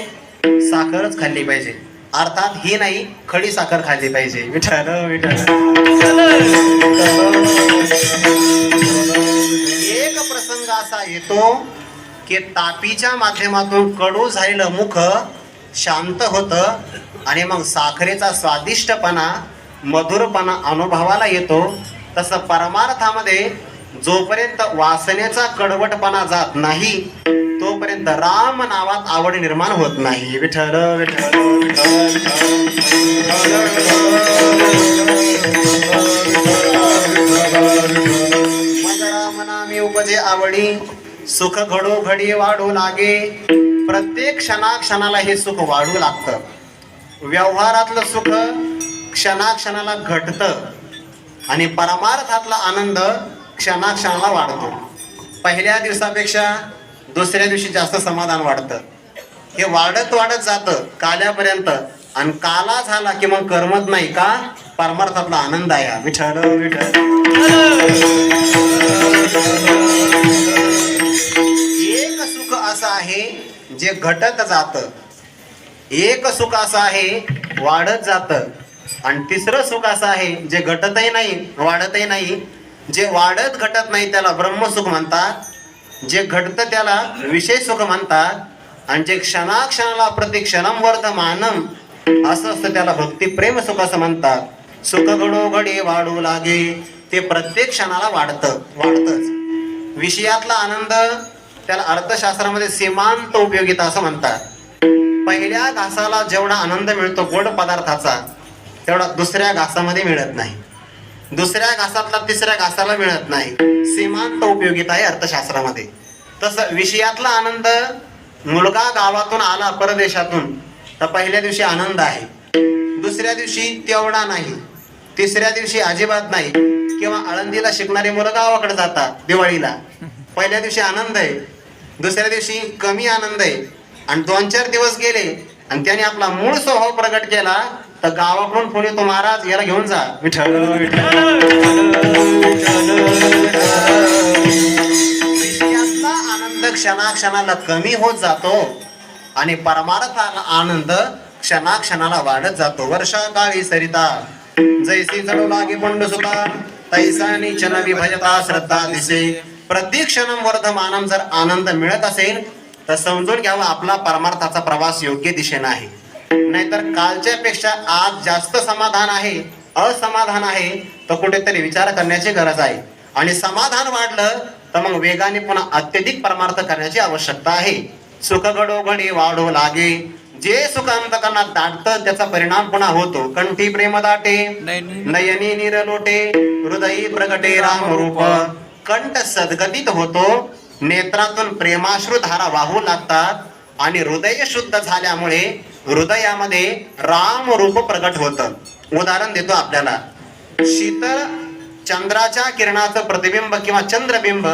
साखरच खाल्ली पाहिजे. अर्थात ही नाही, खडी साखर खाल्ली पाहिजे. विठ्ठल विठ्ठल. एक प्रसंग असा येतो की तापीच्या माध्यमातून कडू झालेलं मुख शांत होतं आणि मग साखरेचा स्वादिष्टपणा, मधुरपणा अनुभवाला येतो. तसं परमार्थामध्ये जोपर्यंत वासनेचा कडवटपणा जात नाही तोपर्यंत राम नावात आवड निर्माण होत नाही. विठ्ठल विठ्ठल. मग राम नामी उपजे आवडी, सुख घडो घडी वाढू लागे. प्रत्येक क्षणाक्षणाला हे सुख वाढू लागतं. व्यवहारातलं सुख क्षणाक्षणाला घटतं आणि परमार्थातला आनंद क्षणाक्षणाला वाढतो. पहिल्या दिवसापेक्षा दुसऱ्या दिवशी जास्त समाधान वाढतं. हे वाढत वाढत जातं काल्यापर्यंत, आणि काला झाला की मग करमत नाही का? परमार्थातला आनंद आहे. विठ्ठल विठ्ठल. एक सुख असं आहे जे घटत जातं, एक सुख असं आहे वाढत जातं, आणि तिसरं सुख असं आहे जे घटतही नाही वाढतही नाही. जे वाढत घटत नाही त्याला ब्रह्मसुख म्हणतात, जे घडतं त्याला विषय सुख म्हणतात, आणि जे क्षणाक्षणाला प्रतिक्षणम वर्धमानम असं असतं त्याला भक्ती प्रेम सुख असं म्हणतात. सुख घडो घडी वाढू लागे. ते प्रत्येक क्षणाला वाढतच. विषयातला आनंद त्याला अर्थशास्त्रामध्ये सीमांत उपयोगिता असं म्हणतात. पहिल्या घासाला जेवढा आनंद मिळतो गोड पदार्थाचा तेवढा दुसऱ्या घासामध्ये मिळत नाही, दुसऱ्या घासातला तिसऱ्या घासाला मिळत नाही. सीमांत उपयोगिता आहे अर्थशास्त्रामध्ये. तसं विषयातला आनंद, मुलगा गावातून आला परदेशातून तर पहिल्या दिवशी आनंद आहे, दुसऱ्या दिवशी तेवढा नाही, तिसऱ्या दिवशी अजिबात नाही. किंवा आळंदीला शिकणारी मुलं गावाकडे जातात दिवाळीला, पहिल्या दिवशी आनंद आहे, दुसऱ्या दिवशी कमी आनंद आहे, आणि 2-4 दिवस गेले आणि त्याने आपला मूळ स्वभाव प्रगट केला तर गावाकडून फोन येतो, महाराज याला घेऊन जा. विठ्ठल विठ्ठल विषयातला आनंद क्षणाक्षणाला कमी होत जातो आणि परमार्थाला आनंद क्षणाक्षणाला वाढत जातो. वर्षा काळी सरिता जैसी जळू लागे पंड सुता, तैसा निचन विभजता श्रद्धा दिसे. प्रत्येक्षणम वर्धमानम. जर आनंद मिळत असेल तर समजून घ्यावा आपला परमार्थाचा प्रवास योग्य दिशेने आहे. नाहीतर कालच्या पेक्षा आज जास्त समाधान आहे, असमाधान आहे, तर कुठेतरी विचार करण्याची गरज आहे. आणि समाधान वाढलं तर मग वेगाने पुन्हा अत्यधिक परमार्थ करण्याची आवश्यकता आहे. सुख घडोघडी वाढो लागे. जे सुख अंतकरणात दाटतं त्याचा परिणाम पुन्हा होतो. कंठी प्रेम दाटे, नयनी निरलोटे, हृदयी प्रगटे राम रूप. कंठ सद्गतीत होतो, नेत्रातून प्रेमाश्रू धारा वाहू लागतात आणि हृदय शुद्ध झाल्यामुळे हृदयामध्ये राम रूप प्रगट होतं. उदाहरण देतो आपल्याला. शीतळ चंद्राच्या किरणाचं प्रतिबिंब किंवा चंद्रबिंब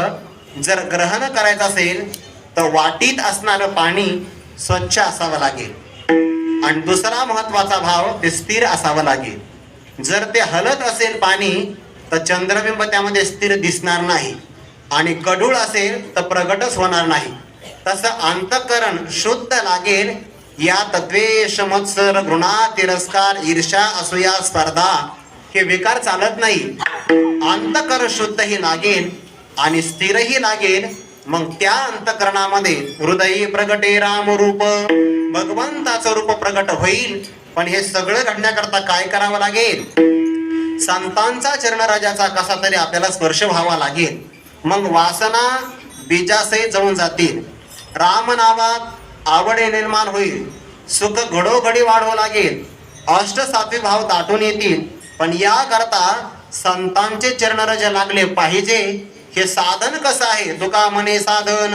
जर ग्रहण करायचं असेल तर वाटीत असणारं पाणी स्वच्छ असावं लागेल. आणि दुसरा महत्वाचा भाव, ते स्थिर असावं लागेल. जर ते हलत असेल पाणी तर चंद्रबिंब त्यामध्ये स्थिर दिसणार नाही आणि गढूळ असेल तर प्रगटच होणार नाही. तसं अंतःकरण शुद्ध लागेल. यात द्वेष, मत्सर, घृणा, तिरस्कार, ईर्ष्या, असूया, स्पर्धा हे विकार चालत नाही. अंतःकरण शुद्धही लागेल आणि स्थिरही लागेल. मग त्या अंतःकरणामध्ये हृदयी प्रगटे राम रूप, भगवंताचं रूप प्रगट होईल. पण हे सगळं घडण्याकरता काय करावं लागेल? संतांचा चरणराजाचा कसा तरी आपल्याला स्पर्श व्हावा लागेल. मग वासना बीजासहित जळून जातील. राम नावात आवड निर्माण होईल. सुख घडोघडी वाढवू लागेल. अष्ट सात्विक भाव दाटून येतील. पण याकरता संतांचे चरणरज लागले पाहिजे. हे साधन कसं आहे? तुका म्हणे साधन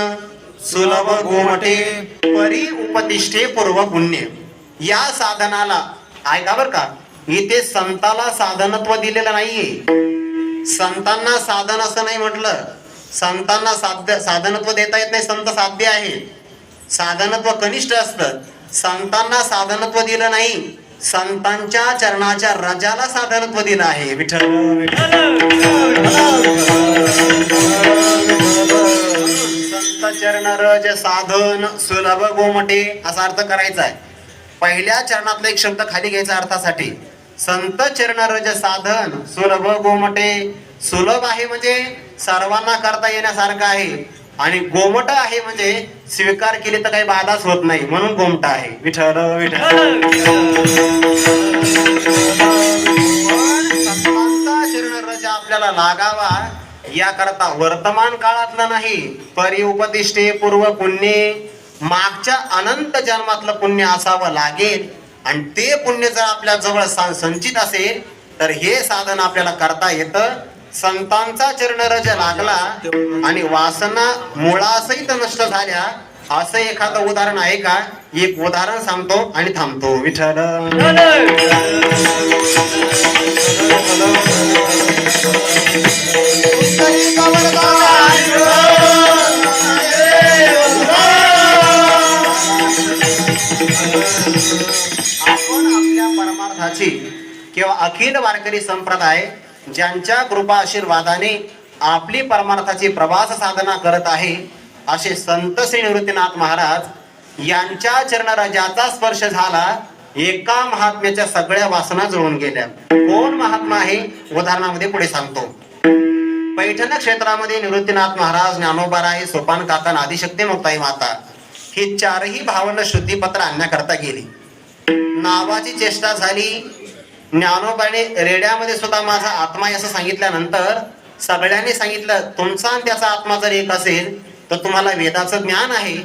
सुलभ गोमटे, परी उपदिष्टे पूर्व पुण्य. या साधनाला ऐका बर का, इथे संताला साधनत्व दिलेलं नाहीये. संतांना साधन असं नाही म्हटलं. संतांना साधनत्व देता येत नाही. संत साध्य आहे. साधनत्व कनिष्ठ असतं. संतांना साधनत्व दिलं नाही. संतांच्या चरणाच्या रजाला साधनत्व दिलं आहे. विठ्ठल संत चरण रज साधन सुलभ गोमटे असा अर्थ करायचा आहे. पहिल्या चरणातला एक शब्द खाली घ्यायचा अर्थासाठी. संत चरण रज साधन सुलभ गोमटे. सुलभ आहे म्हणजे सर्वांना करता येण्यासारखं आहे आणि गोमट आहे म्हणजे स्वीकार केली तर काही बाधाच होत नाही म्हणून गोमट आहे. विठ्ठल विठ्ठल. संतांचा चरणरज आपल्याला लागावा याकरता वर्तमान काळातलं नाही, परी उपदिष्टे पूर्व पुण्य, मागच्या अनंत जन्मातलं पुण्य असावं लागेल. आणि ते पुण्य जर आपल्या जवळ संचित असेल तर हे साधन आपल्याला करता येतं. संतांचा चरणरज लागला आणि वासना मुळासहित नष्ट झाल्या असं एखादं उदाहरण आहे का? एक उदाहरण सांगतो आणि थांबतो. विठ्ठल आपण आपल्या परमार्थाची किंवा अखिल वारकरी संप्रदाय ज्यांच्या कृपा आशीर्वादाने आपली परमार्थाची प्रवास साधना करत आहे असे संत श्री निवृत्तीनाथ महाराज यांच्या चरणराजाचा स्पर्श झाला. एका महात्म्याच्या सगळ्या वासना जुळून गेल्या. कोण महात्मा आहे? उदाहरणामध्ये पुढे सांगतो. पैठण क्षेत्रामध्ये निवृत्तीनाथ महाराज, ज्ञानोबाराय, सोपान काका, आदिशक्ती मुक्ताई माता ही चारही भावंड शुद्धीपत्र आणण्याकरता गेली. नावाची चेष्टा झाली. ज्ञानोबाने रेड्यामध्ये सुद्धा माझा आत्मा असं सांगितल्यानंतर सगळ्यांनी सांगितलं, तुमचा आणि त्याचा आत्मा जर एक असेल तर तुम्हाला वेदाचं ज्ञान आहे.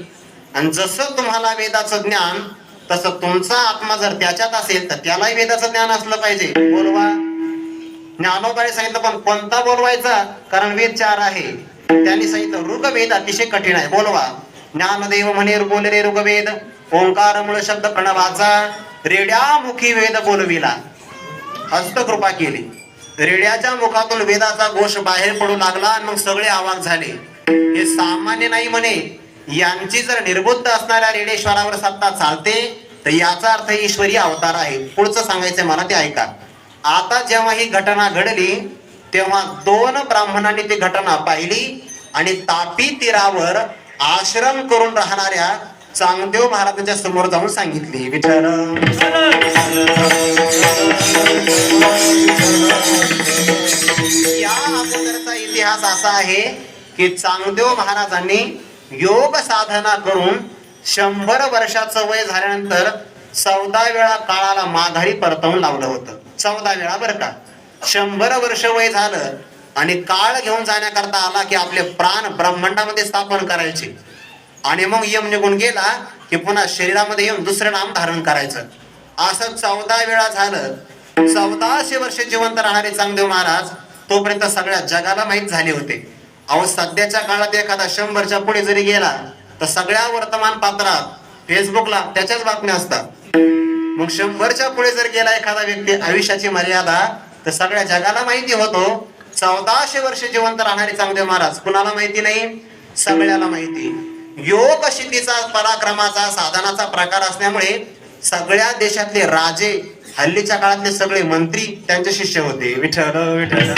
आणि जसं तुम्हाला वेदाचं ज्ञान तसं तुमचा आत्मा जर त्याच्यात असेल तर त्यालाही वेदाचं ज्ञान असलं पाहिजे. बोलवा. ज्ञानोबाने सांगितलं, पण कोणता बोलवायचा? कारण वेद 4 आहे. त्यांनी सांगितलं ऋग्वेद अतिशय कठीण आहे, बोलवा. ज्ञानदेव म्हणे बोल रे ऋग्वेद, ओंकार मूळ शब्द प्रणवाचा, रेड्यामुखी वेद बोलविला. हस्तकृपा केली. रेड्याच्या मुखातून वेदाचा घोष बाहेर पडू लागला आणि मग सगळे आवाज झाले. हे सामान्य नाही म्हणे. यांची जर निर्बुद्ध असणाऱ्या रेडेश्वरावर सत्ता चालते तर याचा अर्थ ईश्वरी अवतार आहे. पुढचं सांगायचंय मला ते ऐका. आता जेव्हा ही घटना घडली तेव्हा दोन ब्राह्मणांनी ती घटना पाहिली आणि तापी तीरावर आश्रम करून राहणाऱ्या चांगदेव महाराजांच्या समोर जाऊन सांगितली. विठ्ठल या अगोदरचा इतिहास असा आहे की चांगदेव महाराजांनी योग साधना करून 100 वर्षाचं वय झाल्यानंतर 14 वेळा काळाला माघारी परतवून लावलं होतं. 14 वेळा बरं का. 100 वर्ष वय झालं आणि काळ घेऊन जाण्याकरता आला की आपले प्राण ब्रह्मांडामध्ये स्थापन करायचे आणि मग यम निघून गेला की पुन्हा शरीरामध्ये येऊन दुसरं नाम धारण करायचं. असं 14 वेळा झालं. 1400 वर्ष जिवंत राहणारे चांगदेव महाराज तोपर्यंत सगळ्या जगाला माहीत झाले होते. अहो सध्याच्या काळात एखादा 100च्या पुढे जरी गेला तर सगळ्या वर्तमानपत्रात फेसबुकला त्याच्याच बातम्या असतात. मग 100च्या पुढे जर गेला एखादा व्यक्ती आयुष्याची मर्यादा तर सगळ्या जगाला माहिती होतो. 1400 वर्ष जिवंत राहणारे चांगदेव महाराज कुणाला माहिती नाही? सगळ्याला माहिती. योग सिद्धीचा पराक्रमाचा साधनाचा प्रकार असल्यामुळे सगळ्या देशातले राजे हल्लीच्या काळातले सगळे मंत्री त्यांचे शिष्य होते. विठ्ठल विठ्ठल.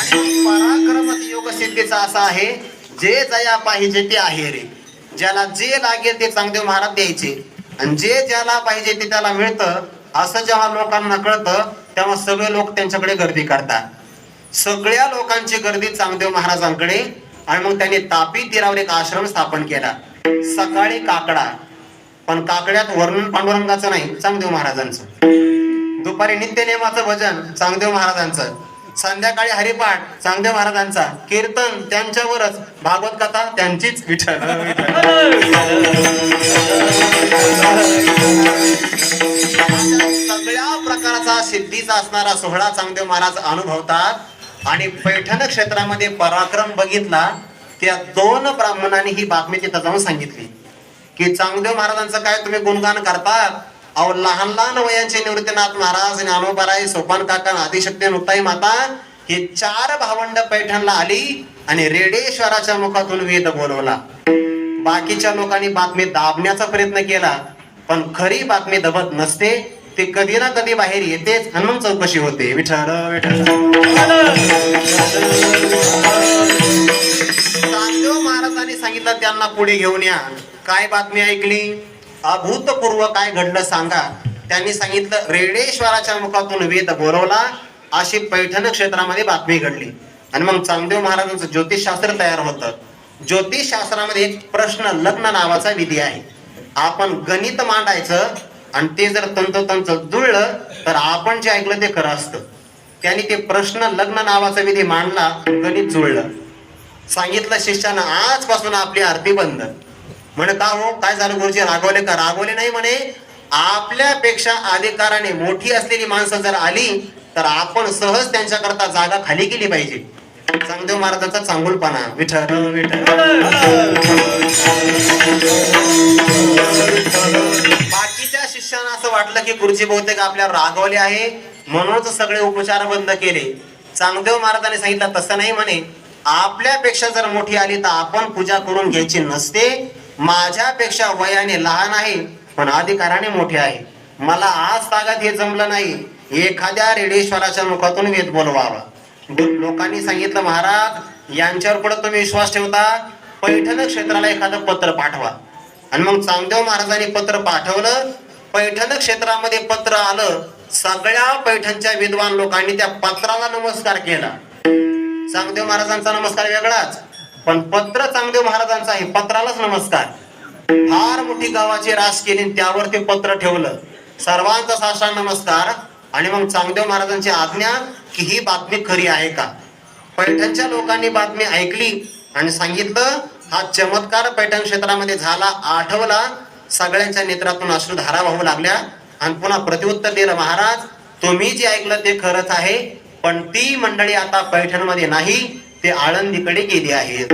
आणि पराक्रम योग सिद्धीचा असा आहे जे जया पाहिजे ते आहे रे. ज्याला जे लागेल ते चांगदेव महाराज द्यायचे आणि जे ज्याला पाहिजे ते त्याला मिळतं असं जेव्हा लोकांना कळतं तेव्हा सगळे लोक त्यांच्याकडे गर्दी करतात. सगळ्या लोकांची गर्दी चांगदेव महाराजांकडे आणि मग त्यांनी तापी तीरावर एक आश्रम स्थापन केला. सकाळी काकडा, पण काकड्यात वर्णन पांडुरंगाचं नाही, चांगदेव महाराजांचं. दुपारी नित्यनेमाचं भजन चांगदेव महाराजांचं, संध्याकाळी हरिपाठ चांगदेव महाराजांचा, कीर्तन त्यांच्यावरच, भागवत कथा त्यांचीच. विठ्ठल सगळ्या प्रकारचा सिद्धीचा असणारा सोहळा चांगदेव महाराज अनुभवतात आणि पैठण क्षेत्रामध्ये पराक्रम बघितला. त्या 2 ब्राह्मणांनी ही बातमी तिथं जाऊन सांगितली की चांगदेव महाराजांचं काय तुम्ही गुणगान करतात? अहो लहान लहान वयांचे निवृत्तीनाथ महाराज, ज्ञानोबाराय, सोपान काका, आदिशक्ती मुक्ताई माता हे 4 भावंड पैठणला आली आणि रेडेश्वराच्या मुखातून वेद बोलवला. बाकीच्या लोकांनी बातमी दाबण्याचा प्रयत्न केला पण खरी बातमी दबत नसते. ते कधी ना कधी बाहेर येतेच आणि मग चौकशी होते. विठ्ठल विठ्ठल. चांगदेव महाराजांनी सांगितलं त्यांना पुढे घेऊन या. काय बातमी ऐकली? अभूतपूर्व काय घडलं सांगा. त्यांनी सांगितलं रेडेश्वराच्या मुखातून वेद बोलवला अशी पैठण क्षेत्रामध्ये बातमी घडली. आणि मग चांगदेव महाराजांचं ज्योतिषशास्त्र तयार होतं. ज्योतिषशास्त्रामध्ये एक प्रश्न लग्न नावाचा विधी आहे. आपण गणित मांडायचं आणि ते जर तंतोतंत जुळलं तर आपण जे ऐकलं ते खरं असतं. त्यांनी ते प्रश्न लग्न नावाचा विधी मांडला, गणित जुळलं. सांगितलं शिष्यानं आजपासून आपली आरती बंद. म्हणे का हो, काय झालं गुरुजी, रागवले का? रागवले नाही म्हणे. आपल्यापेक्षा अधिकाराने मोठी असलेली माणसं जर आली तर आपण सहज त्यांच्याकरता जागा खाली केली पाहिजे. चांगदेव महाराजांचा चांगुलपणा. विठ्ठल विठ्ठल. बाकीच्या शिष्यांना असं वाटलं की गुरुजी बहुतेक आपल्यावर रागवले आहे म्हणूनच सगळे उपचार बंद केले. चांगदेव महाराजांनी सांगितलं तसं नाही म्हणे. आपल्यापेक्षा जर मोठी आली तर आपण पूजा करून घ्यायची नसते. माझ्यापेक्षा वयाने लहान आहे पण अधिकाराने मोठे आहे. मला आज तागात हे जमलं नाही. एखाद्या रेडेश्वराच्या मुखातून वेद बोलवावा. लोकांनी सांगितलं महाराज यांच्यावर पुढे तुम्ही विश्वास ठेवता, पैठण क्षेत्राला एखादं पत्र पाठवा. आणि मग चांगदेव महाराजांनी पत्र पाठवलं. पैठण क्षेत्रामध्ये पत्र आलं. सगळ्या पैठणच्या विद्वान लोकांनी त्या पत्राला नमस्कार केला. चांगदेव महाराजांचा नमस्कार वेगळाच पण पत्र चांगदेव महाराजांचा आहे, पत्रालाच नमस्कार. फार मोठी गावाची रास केली त्यावर ते पत्र ठेवलं. सर्वांचा साष्टांग नमस्कार. आणि मग चांगदेव महाराजांची आज्ञा की ही बातमी खरी आहे का? पैठणच्या लोकांनी बातमी ऐकली आणि सांगितलं हा चमत्कार पैठण क्षेत्रामध्ये झाला. आठवला. सगळ्यांच्या नेत्रातून अश्रुधारा वाहू लागल्या आणि पुन्हा प्रत्युत्तर दिलं, महाराज तुम्ही जे ऐकलं ते खरंच आहे पण ती मंडळी आता पैठण मध्ये नाही, ते आळंदीकडे गेली आहेत.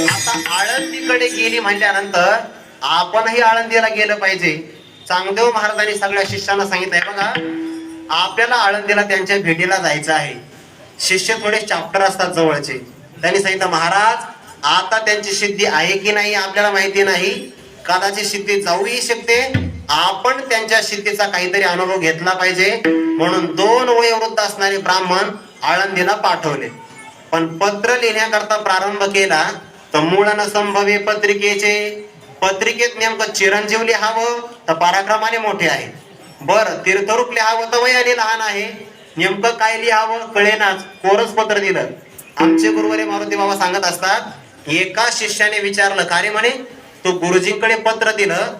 आता आळंदीकडे गेली म्हटल्यानंतर आपणही आळंदीला गेलं पाहिजे. चांगदेव महाराजांनी सगळ्या शिष्यांना सांगितलंय बघा आपल्याला आळंदीला त्यांच्या भेटीला जायचं आहे. शिष्य थोडे चॅप्टर असतात जवळचे. त्यांनी सांगितलं महाराज आता त्यांची सिद्धी आहे की नाही आपल्याला माहिती नाही, कदाचित सिद्धी जाऊही शकते, आपण त्यांच्या सिद्धीचा काहीतरी अनुभव घेतला पाहिजे. म्हणून 2 वयोवृद्ध असणारे ब्राह्मण आळंदीला पाठवले. पण पत्र लिहिण्याकरता प्रारंभ केला तर मूळ न संभवे पत्रिकेचे. पत्रिकेत नेमकं चिरंजीव लिहावं तर पराक्रमाने मोठे आहे, बरं तीर्थरूप लिहावं तर वयाने लहान आहे, नेमकं काय लिहावं कळेनाच. कोरच पत्र दिलं. आमचे गुरुवारी मारुती बाबा सांगत असतात, एका शिष्याने विचारलं का रे म्हणे तू गुरुजींकडे पत्र दिलं,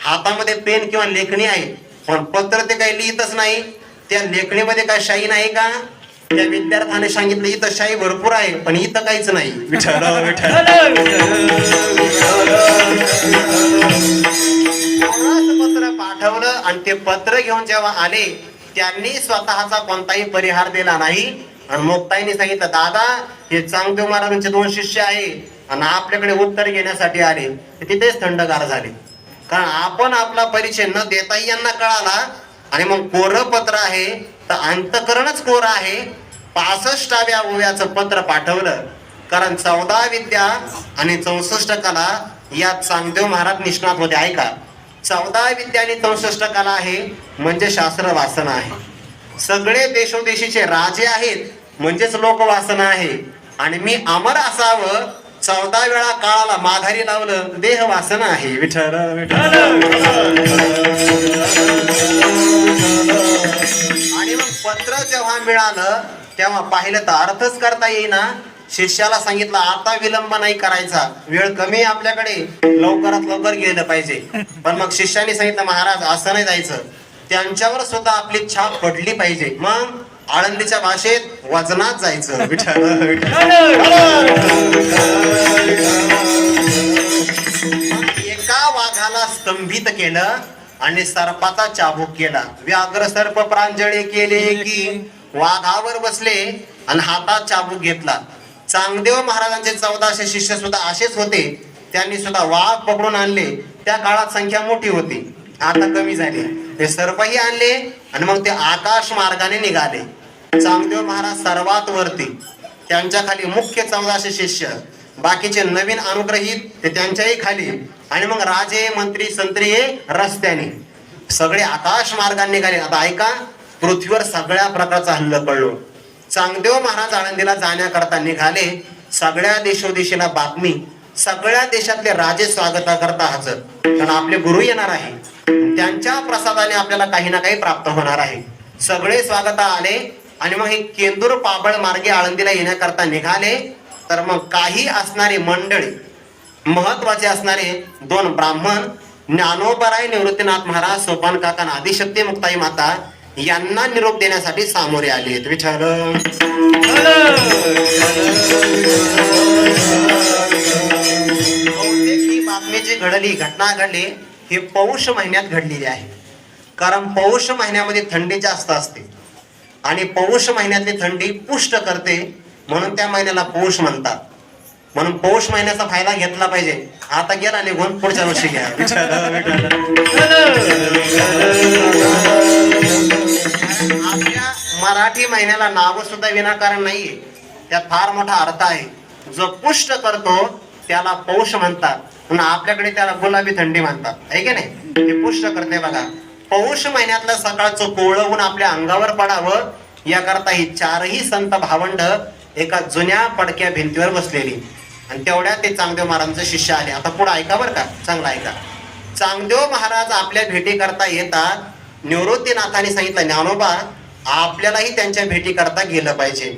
हातामध्ये पेन किंवा लेखणी आहे पण पत्र ते काही लिहितच नाही, त्या लेखणीमध्ये काय शाई नाही का? त्या विद्यार्थ्याने सांगितलं इथं शाई भरपूर आहे पण इथं काहीच नाही. विठ्ठल पत्र पाठवलं आणि ते पत्र घेऊन जेव्हा आले त्यांनी स्वतःचा कोणताही परिहार दिला नाही. आणि मुक्ताईने सांगितलं दादा हे चांगदेव महाराजांचे 2 शिष्य आहे आणि आपल्याकडे उत्तर घेण्यासाठी आले. तिथेच थंडगार झाले, कारण आपण आपला परिचय न देताही यांना कळाला. आणि मग कोरं पत्र आहे तर अंतकरणच कोरं आहे. 65व्या ओव्याचं पत्र पाठवलं, कारण 14 विद्या आणि 64 कला यात चांगदेव महाराज निष्णात होते. ऐका, 14 विद्या आणि 64 कला आहे म्हणजे शास्त्र वासना आहे. सगळे देशोदेशीचे राजे आहेत म्हणजेच लोकवासना आहे. आणि मी अमर असावं 14 वेळा काळाला माघारी लावलं देह वासना आहे. विठ्ठल आणि मग पत्र जेव्हा मिळालं तेव्हा पाहिलं तर अर्थच करता येईना. शिष्याला सांगितलं आता विलंब नाही करायचा, वेळ कमी आपल्याकडे, लवकरात लवकर गेलं पाहिजे. पण मग शिष्याने सांगितलं महाराज असं नाही जायचं, त्यांच्यावर सुद्धा आपली छाप पडली पाहिजे. मग आळंदीच्या भाषेत वजनात जायचं. एका वाघाला स्तंभित केलं आणि सर्पाचा चाबूक केला. व्याघ्र सर्प प्रांजळे केले की वाघावर बसले आणि हातात चाबूक घेतला. चांगदेव महाराजांचे 1400 शिष्य सुद्धा असेच होते, त्यांनी सुद्धा वाघ पकडून आणले. त्या काळात संख्या मोठी होती, आता कमी झाली. ते सर्पही आणले आणि मग ते आकाश मार्गाने निघाले. चांगदेव महाराज सर्वात वरती, त्यांच्या खाली मुख्य 1400 शिष्य, बाकीचे नवीन अनुग्रहित ते त्यांच्याही खाली. आणि मग राजे मंत्री संत्री हे रस्त्याने, सगळे आकाश मार्गाने निघाले. आता ऐका, पृथ्वीवर सगळ्या प्रकारचा हल्ला पडलो. चांगदेव महाराज आळंदीला जाण्याकरता निघाले. सगळ्या देशोदेशीला बातमी, सगळ्या देशातले राजे स्वागताकरता हजर, कारण आपले गुरु येणार आहे, त्यांच्या प्रसादाने आपल्याला काही ना काही प्राप्त होणार आहे. सगळे स्वागता आले आणि मग हे केंदूर पाबळ मार्गे आळंदीला येण्याकरता निघाले. तर मग काही असणारे मंडळी, महत्वाचे असणारे 2 ब्राह्मण, ज्ञानोबराय निवृत्तीनाथ महाराज, सोपान काका, आदिशक्ती मुक्ताई माता यांना निरोप देण्यासाठी सामोरे आले. विठ्ठल ही बातमी जी घडली, घटना घडली, ही पौष महिन्यात घडलेली आहे. कारण पौष महिन्यामध्ये थंडी जास्त असते आणि पौष महिन्यातली थंडी पुष्ट करते, म्हणून त्या महिन्याला पौष म्हणतात. म्हणून पौष महिन्याचा फायदा घेतला पाहिजे. आता गेला निघून, पुढच्या वर्षी घ्या. आपल्या मराठी महिन्याला नाव सुद्धा विनाकारण नाहीये, त्यात फार मोठा अर्थ आहे. जो पुष्ट करतो त्याला पौष म्हणतात, म्हणून आपल्याकडे त्याला गुलाबी थंडी म्हणतात, आहे की नाही? हे पुष्ट करते बघा. पौष महिन्यातलं सकाळचं कोवळं ऊन आपल्या अंगावर पडावं याकरता ही 4ही संत भावंड एका जुन्या पडक्या भिंतीवर बसलेली. आणि तेवढ्या ते चांगदेव महाराजांचे शिष्य आले. आता पुढे ऐका बरं का, चांगला ऐका. चांगदेव महाराज आपल्या भेटी करता येतात. निवृत्तीनाथाने सांगितलं ज्ञानोबा आपल्यालाही त्यांच्या भेटी करता गेलं पाहिजे.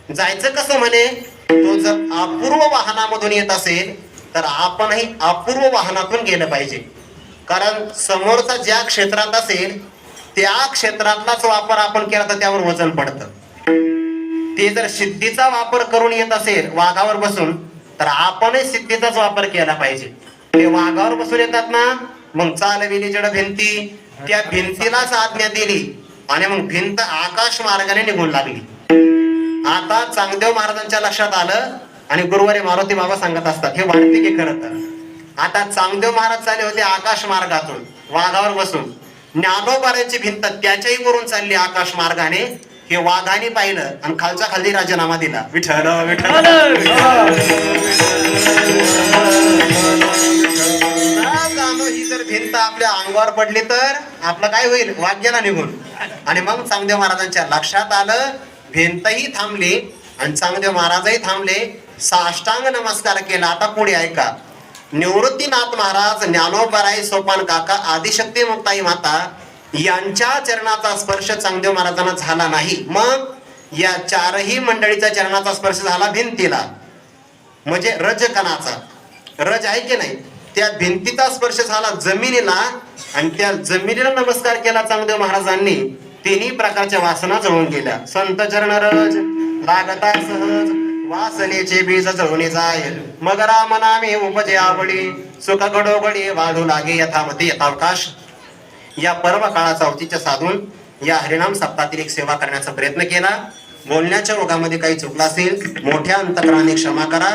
जायचं कसं म्हणे, तो जर अपूर्व वाहनामधून येत असेल तर आपणही अपूर्व वाहनातून गेलं पाहिजे. कारण समोरचा ज्या क्षेत्रात असेल त्या क्षेत्रातलाच वापर आपण केला तर त्यावर वजन पडतं. ते जर सिद्धीचा वापर करून येत असेल वाघावर बसून तर आपणही सिद्धीचाच वापर केला पाहिजे. ते वाघावर बसून येतात ना, मग चालविली जड भिंती, त्या भिंतीलाच आज्ञा दिली आणि मग भिंत आकाश मार्गाने निघून लागली. आता चांगदेव महाराजांच्या लक्षात आलं आणि गुरुवारी मारुती बाबा सांगत असतात, हे वाटते की खरं तर. आता चांगदेव महाराज चालले होते आकाश मार्गातून वाघावर बसून, ज्ञानोबाराची भिंत त्याच्याही वरून चालली आकाश मार्गाने. हे वाघाने पाहिलं आणि खालच्या खाली राजीनामा दिला. विठ्ठल विठ्ठल. जाणो ही जर भिंत आपल्या अंगावर पडली तर आपलं काय होईल? वाघ गेला निघून. आणि मग चांगदेव महाराजांच्या लक्षात आलं, भिंतही थांबली आणि चांगदेव महाराजही थांबले, साष्टांग नमस्कार केला. आता पुढे ऐका. निवृत्तीनाथ महाराज, ज्ञानोबराय, सोपान काका, आदिशक्ती मुक्ताई माता यांच्या चरणाचा स्पर्श चांगदेव महाराजांना झाला नाही. मग या चारही मंडळीच्या चरणाचा स्पर्श झाला भिंतीला, म्हणजे रजकणाचा. रज आहे की नाही, त्या भिंतीचा स्पर्श झाला जमिनीला आणि त्या जमिनीला नमस्कार केला चांगदेव महाराजांनी. तिन्ही प्रकारच्या वासना जळून गेल्या. संत चरण रज लागता सहज, वासनेचे बीज जळून जाय. मग राम नामे उपजे आवडी, सुख घडोघडी वाढू लागे यथामती यथावकाश. या पर्व काळाचा औचित्य साधून या हरिनाम सप्ताहातील एक सेवा करण्याचा प्रयत्न केला. बोलण्याच्या ओघामध्ये काही चुकलं असेल मोठ्या अंतकराने क्षमा करा.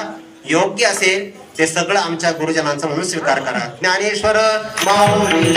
योग्य असेल ते सगळं आमच्या गुरुजनांचा म्हणून स्वीकार करा. ज्ञानेश्वर माऊली